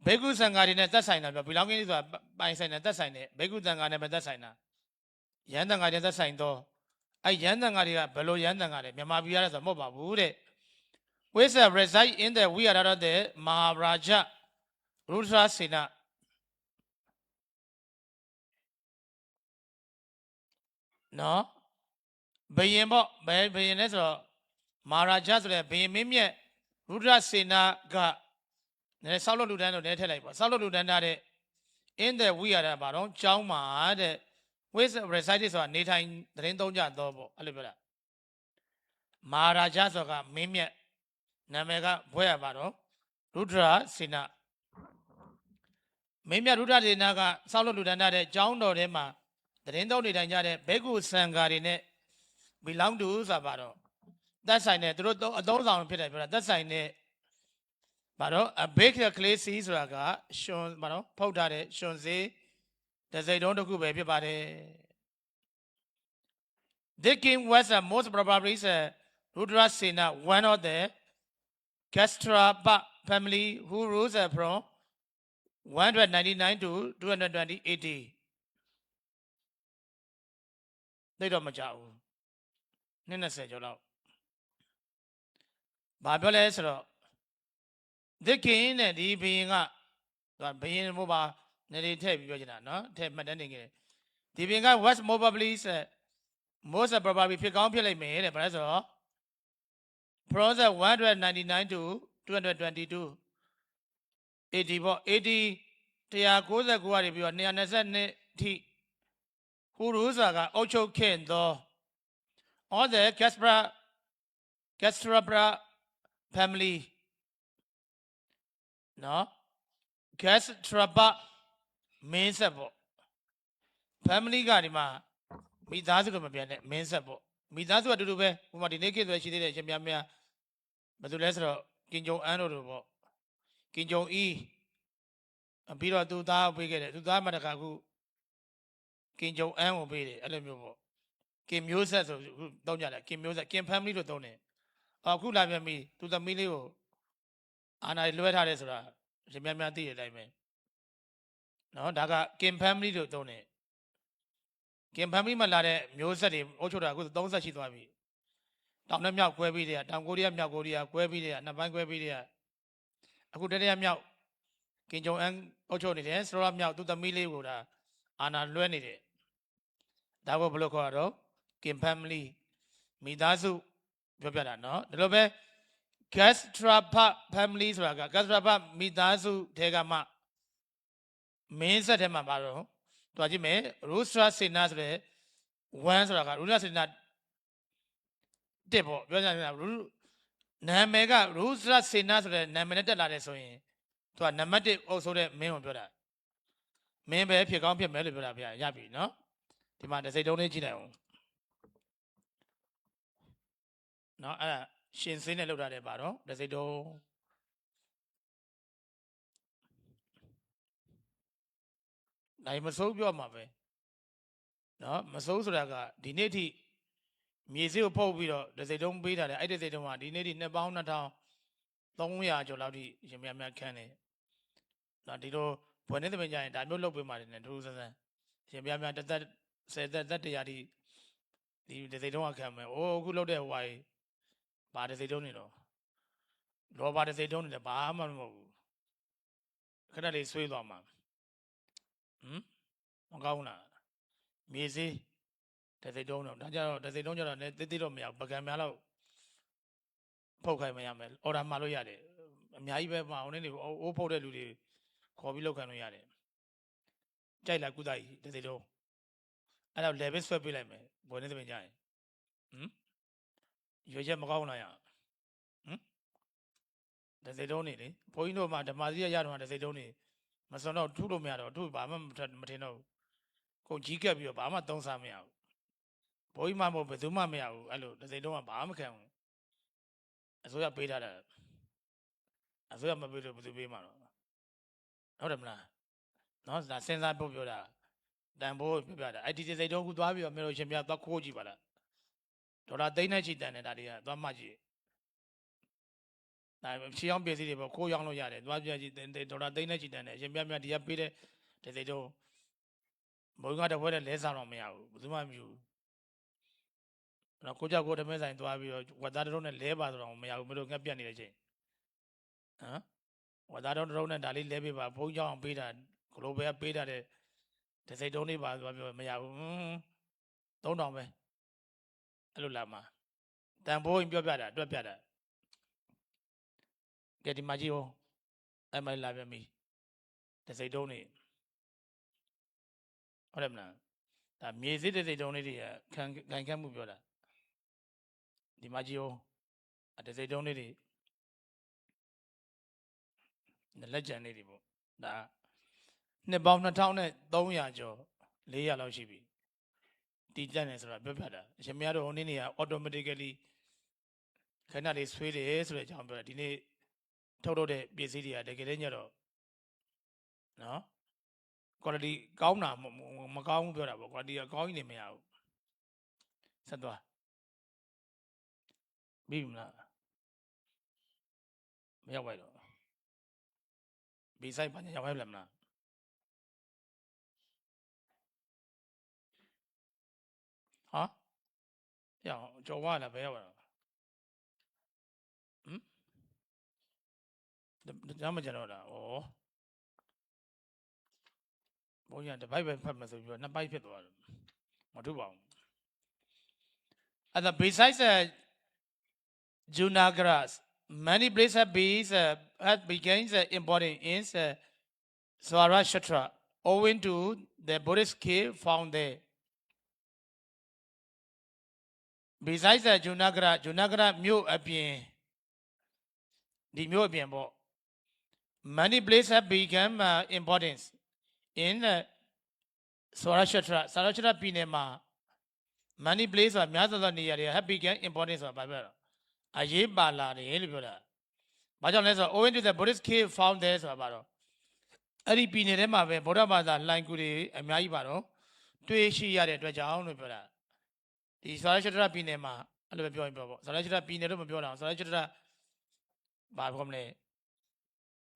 Bhikkhu Sangha တွေနဲ့သက်ဆိုင်တာပြော belonging ဆိုတာပိုင်ဆိုင်တဲ့သက်ဆိုင်တဲ့ Bhikkhu Sangha နဲ့ပဲသက်ဆိုင်တာယန္တန်ဃာတွေသက်ဆိုင်တော့အဲ့ယန္တန်ဃာတွေကဘယ်လိုယန္တန်ဃာလဲမြန်မာပြည်ရတဲ့ဆိုမဟုတ်ပါဘူးတဲ့ which reside in the Vihara the Maharaja Rudra Sena နော်ဘယင်ပေါ့ဘယင်လဲဆိုတော့မဟာရာဂျဆိုတဲ့ဘယင်မင်းမြတ်ရူဒရစေနာကလည်းဆောက်လုပ်လူတန်းလို့လည်းထည့်လိုက်ပါဆောက်လုပ်လူတန်းထားတဲ့ in the Vihara ဘာတော့ကျောင်းမှာတဲ့ which reside ဆိုတာနေထိုင်သတင်းသုံးကြတော့ပေါ့အဲ့လိုပြောတာမဟာရာဂျဆိုကမင်းမြတ်နာမည်ကဘွဲရပါတော့ရူဒရစေနာမင်းမြတ်ရူဒရစေနာကဆောက်လုပ်လူတန်းထားတဲ့ကျောင်းတော်ထဲမှာသတင်းသုံးနေထိုင်ကြတဲ့ဘေကုစံဃာတွေနဲ့ belong to ဆိုတာပါတော့သက်ဆိုင်တဲ့သူတို့အသုံးဆောင်ဖြစ်တယ်ပြောတာသက်ဆိုင်တဲ့ဘာတော့အဘေကကလေးစီဆိုတာကရှင်ဘာတော့ဖုတ်ထားတဲ့ရှင်စေးတစ်စိတ်တုံးတစ်ခုပဲဖြစ်ပါတယ် The king was a most probably Rudra Sena one of the Kastrapa family who rose from 199 to 220 AD သိတော့မကြောက်ဘူးနှစ်20ကျော်လောက်ဘာပြောလဲဆိုတော့ဒီကင်းနဲ့ဒီဘရင်ကဘရင်မို့ပါနေနေထည့်ပြီးပြောချင်တာနော်ထည့်မှတ်တမ်းနေခဲ့ဒီဘရင်က West Probably most probably ဖြစ်ကောင်းဖြစ်လိမ့်မယ်တဲ့ဘာလဲဆိုတော့ process 199 to 222 AD ပေါ့ AD 199ကနေပြီးတော့222ထိဟူရူဆိုတာကအုတ်ချုပ်ခဲ့သော all the Kastrapa family နော် Kastrapa မင်းဆက်ပေါ့ family ကဒီမှာမိသားစုတော့မပြန်နဲ့မင်းဆက်ပေါ့မိသားစုကအတူတူပဲဟိုမှာဒီနေ့ခေတ်ဆိုရှိသေးတယ်ရှင်များများဘာလို့လဲဆိုတော့ကင်ဂျုံအန်တို့ပေါ့ကင်ဂျုံအီပြီးတော့သူသားပေးခဲ့တယ်သူသားမှတခါခုကင်ဂျုံအန်ကိုပေးတယ်အဲ့လိုမျိုးပေါ့ကင်မျိုးဆက်ဆိုခုတောင်းကြတယ်ကင်မျိုးဆက်ကင် family လို့သုံးတယ်အခုလာပြန်ပြီသူသမီးလေးကိုအာနာလွှဲထားတယ်ဆိုတာရှင်များများသိတဲ့အတိုင်းပဲနော်ဒါကကင် family လို့သုံးတယ်ကင် family မှာလာတဲ့မျိုးဆက်တွေအုပ်ချုပ်တာအခု30ရှိသွားပြီတောင်နဲ့မြောက်ကွဲပြီးတဲ့တောင်ကိုရီးယားမြောက်ကိုရီးယားကွဲပြီးတဲ့နှစ်ပိုင်းကွဲပြီးတဲ့အခုတတိယမြောက်ကင်ဂျုံအန်အုပ်ချုပ်နေတယ်စရောမြောက်သူသမီးလေးကိုဒါအာနာလွှဲနေတယ်ဒါကိုဘယ်လိုခေါ်ရတော့ကင် family မိသားစုပြောပြတာနော်ဒါလိုပဲ Kastrapa family ဆိုတာက Kastrapa မိသားစုထဲကမှမင်းဆက်ထဲမှာပါတော့တွားကြည့်မယ် Rudra Sena ဆိုတဲ့1ဆိုတာက Rudra Sena တက်ပေါ့ပြောကြတယ်နာမည်က Rudra Sena ဆိုတဲ့နာမည်နဲ့တက်လာတယ်ဆိုရင်သူကနံပါတ်1အုပ်ဆိုတဲ့မင်းကိုပြောတာမင်းပဲဖြစ်ကောင်းဖြစ်မယ်လို့ပြောတာဗျာရပြီနော်ဒီမှာတစ်စိတ်တုံးလေးကြည့်လိုက်အောင်နော်အဲ့ဒါရှင်စင်းနဲ့လောက်ထားတယ်ပါတော့တစ်စိတ်တုံးနိုင်မစိုးပြောမှာပဲနော်မစိုးဆိုတာကဒီနေ့ထိမြေစည်းကိုဖုတ်ပြီးတော့တစ်စိတ်တုံးပေးထားတယ်အဲ့တစ်စိတ်တုံးကဒီနေ့ထိနှစ်ပေါင်း2300ကျော်လောက်ထိရှင်များများခန်းတယ်နော်ဒီလိုဘွယ်နေသမင်ကြရင်ဒါမျိုးလုပ်ပေးမှတယ်နဲ့ထူးဆန်းဆန်းရှင်များများတစ်သက်10သက်သက်100ထိဒီတစ်စိတ်တုံးကခံမယ်အိုးအခုလုပ်တဲ့ဟိုဟာဘာတစ်စိတ်တုံးနေတော့လောဘတစ်စိတ်တုံးနေတယ်ဘာမှမဟုတ်ဘူးခဏလေးဆွေးသွားမှာမကောင်းလားမြေစည်းတစ်စိတ်တုံးတော့ဒါကြတော့တစ်စိတ်တုံးကြတော့လည်းတိတိတော့မရဘူးပကံများတော့ဖုတ်ခိုင်းမရမယ်အော်ဒါမှာလို့ရတယ်အများကြီးပဲမအောင်နေနေအိုးဖုတ်တဲ့လူတွေခေါ်ပြီးလောက်ခံလို့ရတယ်ကြိုက်လားကုသကြီးတစ်စိတ်တုံးအဲ့တော့ level ဆွဲပေးလိုက်မယ်ဘွယ်နေသမင်ကြရင်ရွေချက်မကောင်းလားရတစ်စိတ်တုံးနေလေဘုန်းကြီးတို့မှဓမ္မစီရရတော့တစ်စိတ်တုံးနေမစွန်တော့ထုလို့မရတော့ထုဘာမှမထင်တော့ဘူးကိုကြီးကပ်ပြီးတော့ဘာမှသုံးစားမရဘူးဘုန်းကြီးမှမဟုတ်ဘယ်သူမှမရဘူးအဲ့လိုတစ်စိတ်တုံးကဘာမှမခံဘူးအစိုးရပေးထားတာအစိုးရမပေးလို့ဘယ်သူပေးမှာတော့ဟုတ်တယ်မလားနော်ဒါစဉ်းစားဖို့ပြောတာတန်ဖိုးပြပြတာအဲ့ဒီတစ်စိတ်တုံးခုသွားပြီးတော့မျိုးရှင်ပြသွားခိုးကြည့်ပါလားဒေါ်လာသိန်းနဲ့ချီတန်တယ်ဒါတွေကသွားမှကြည့် ရှေးအောင်ပစ္စည်းတွေပေါ့ခိုးရောင်းလို့ရတယ်သွားပြကြည့်ဒေါ်လာသိန်းနဲ့ချီတန်းတယ်အရှင်မြတ်ဒီကပေးတဲ့ဒီစိတ်တော့ဘုံကတပွဲတဲ့လဲဆောင်တော့မရဘူးဘယ်သူမှမယူတော့ကိုကြောက်ကိုတမဲဆိုင်သွားပြီးတော့ဝတ်သားတုံးနဲ့လဲပါဆိုတော့မရဘူးမလို့ငက်ပြတ်နေတဲ့ချိန်ဟမ်ဝတ်သားတုံးနဲ့ဒါလေးလဲပေးပါဘုံကြောက်အောင်ပေးတာဂလိုဘယ်ကပေးတာတဲ့ဒီစိတ်တုံးလေးပါသွားပြောမရဘူး3000ပဲအဲ့လိုလာမှာတန်ဖိုးရင်ပြောပြတာတွက်ပြတာကဲဒီမှာကြည့်ဦးအဲ့မလာပြန်ပြီဒီစိတ်တုံးနေဟုတ်တယ်မလားဒါမြေစစ်တဲ့စိတ်တုံးလေးတွေကခံခတ်မှုပြောတာဒီမှာကြည့်ဦးဒီစိတ်တုံးလေးတွေလက်ကျန်လေးတွေပေါ့ဒါနှစ်ပေါင်း2300ကျော်400လောက်ရှိပြီတီးကြတယ်ဆိုတာပြောပြတာအရှင်မရတို့ဟိုနေ့နေက automatically ခဏလေးဆွေးတယ်ဆိုတဲ့အကြောင်းပြောတာဒီနေ့ထုတ်တဲ့ပစ္စည်းတွေကတကယ်လည်းညတော့နော် quality ကောင်းတာမကောင်းဘူးပြောတာပေါ့ quality ကောင်းရင်လည်းမရဘူးဆက်သွားပြီးပြီမလားမရောက်ပါတော့ဘီဆိုင်ပါညရောက်ရမလားဟာရအောင်ကြော်ဝါလာဘယ်ရောက်လာဒါမှမကြတော့တာဩဘုန်းကြီးတပိုက်ပဲဖတ်မှဆိုပြီးတော့နှစ်ပိုက်ဖြစ်သွားတယ်မထုတ်ပါဘူးအဲ့ဒါ besides Junagadha many places have begun importing in Saurashtra owing to the Buddhist cave found there besides Junagadha မြို့အပြင်ဒီမြို့အပြင်ပေါ့ many places have begun importance in Saurashtra ပြည်နယ်မှာ many places ဆိုတာများစွာသောနေရာတွေ have begun importance ဆိုတာဘာပြောလဲအရေးပါလာတယ်လို့ပြောတာဘာကြောင့်လဲဆိုတော့ owing to the Buddhist cave found there ဆိုတာဘာတော့အဲ့ဒီပြည်နယ်ထဲမှာပဲဗုဒ္ဓဘာသာလှိုင်ကူတွေအများကြီးပါတော့တွေ့ရှိရတဲ့အတွက်ကြောင့်လို့ပြောတာဒီ Saurashtra ပြည်နယ်မှာအဲ့လိုပဲပြောရင်ပြောပေါ့ Saurashtra ပြည်နယ်တော့မပြောတော့ Saurashtra ဘာပြောမလဲ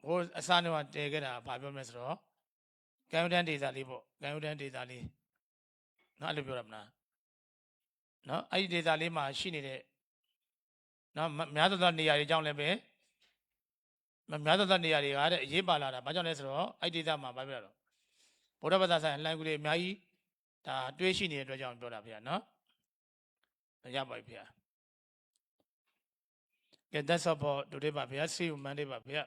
ဟိုအစားနဲ့တည်ခဲ့တာဘာပြောမလဲဆိုတော့ကံယူတန်းဒေသလေးပေါ့ကံယူတန်းဒေသလေးနော်အဲ့လိုပြောရမလားနော်အဲ့ဒီဒေသလေးမှာရှိနေတဲ့နော်များသောနေရာတွေကြောင့်လည်းပဲများသောနေရာတွေကတဲ့အရေးပါလာတာဘာကြောင့်လဲဆိုတော့အဲ့ဒီဒေသမှာဘာပြောတော့ဗုဒ္ဓဘာသာဆိုင်လှိုင်းကူတွေအများကြီးဒါတွေးရှိနေတဲ့အတွက်ကြောင့်ပြောတာဗျာနော်ရပါပြီဗျာကဲ that's all for today ပါဗျာ see you Monday ပါဗျာ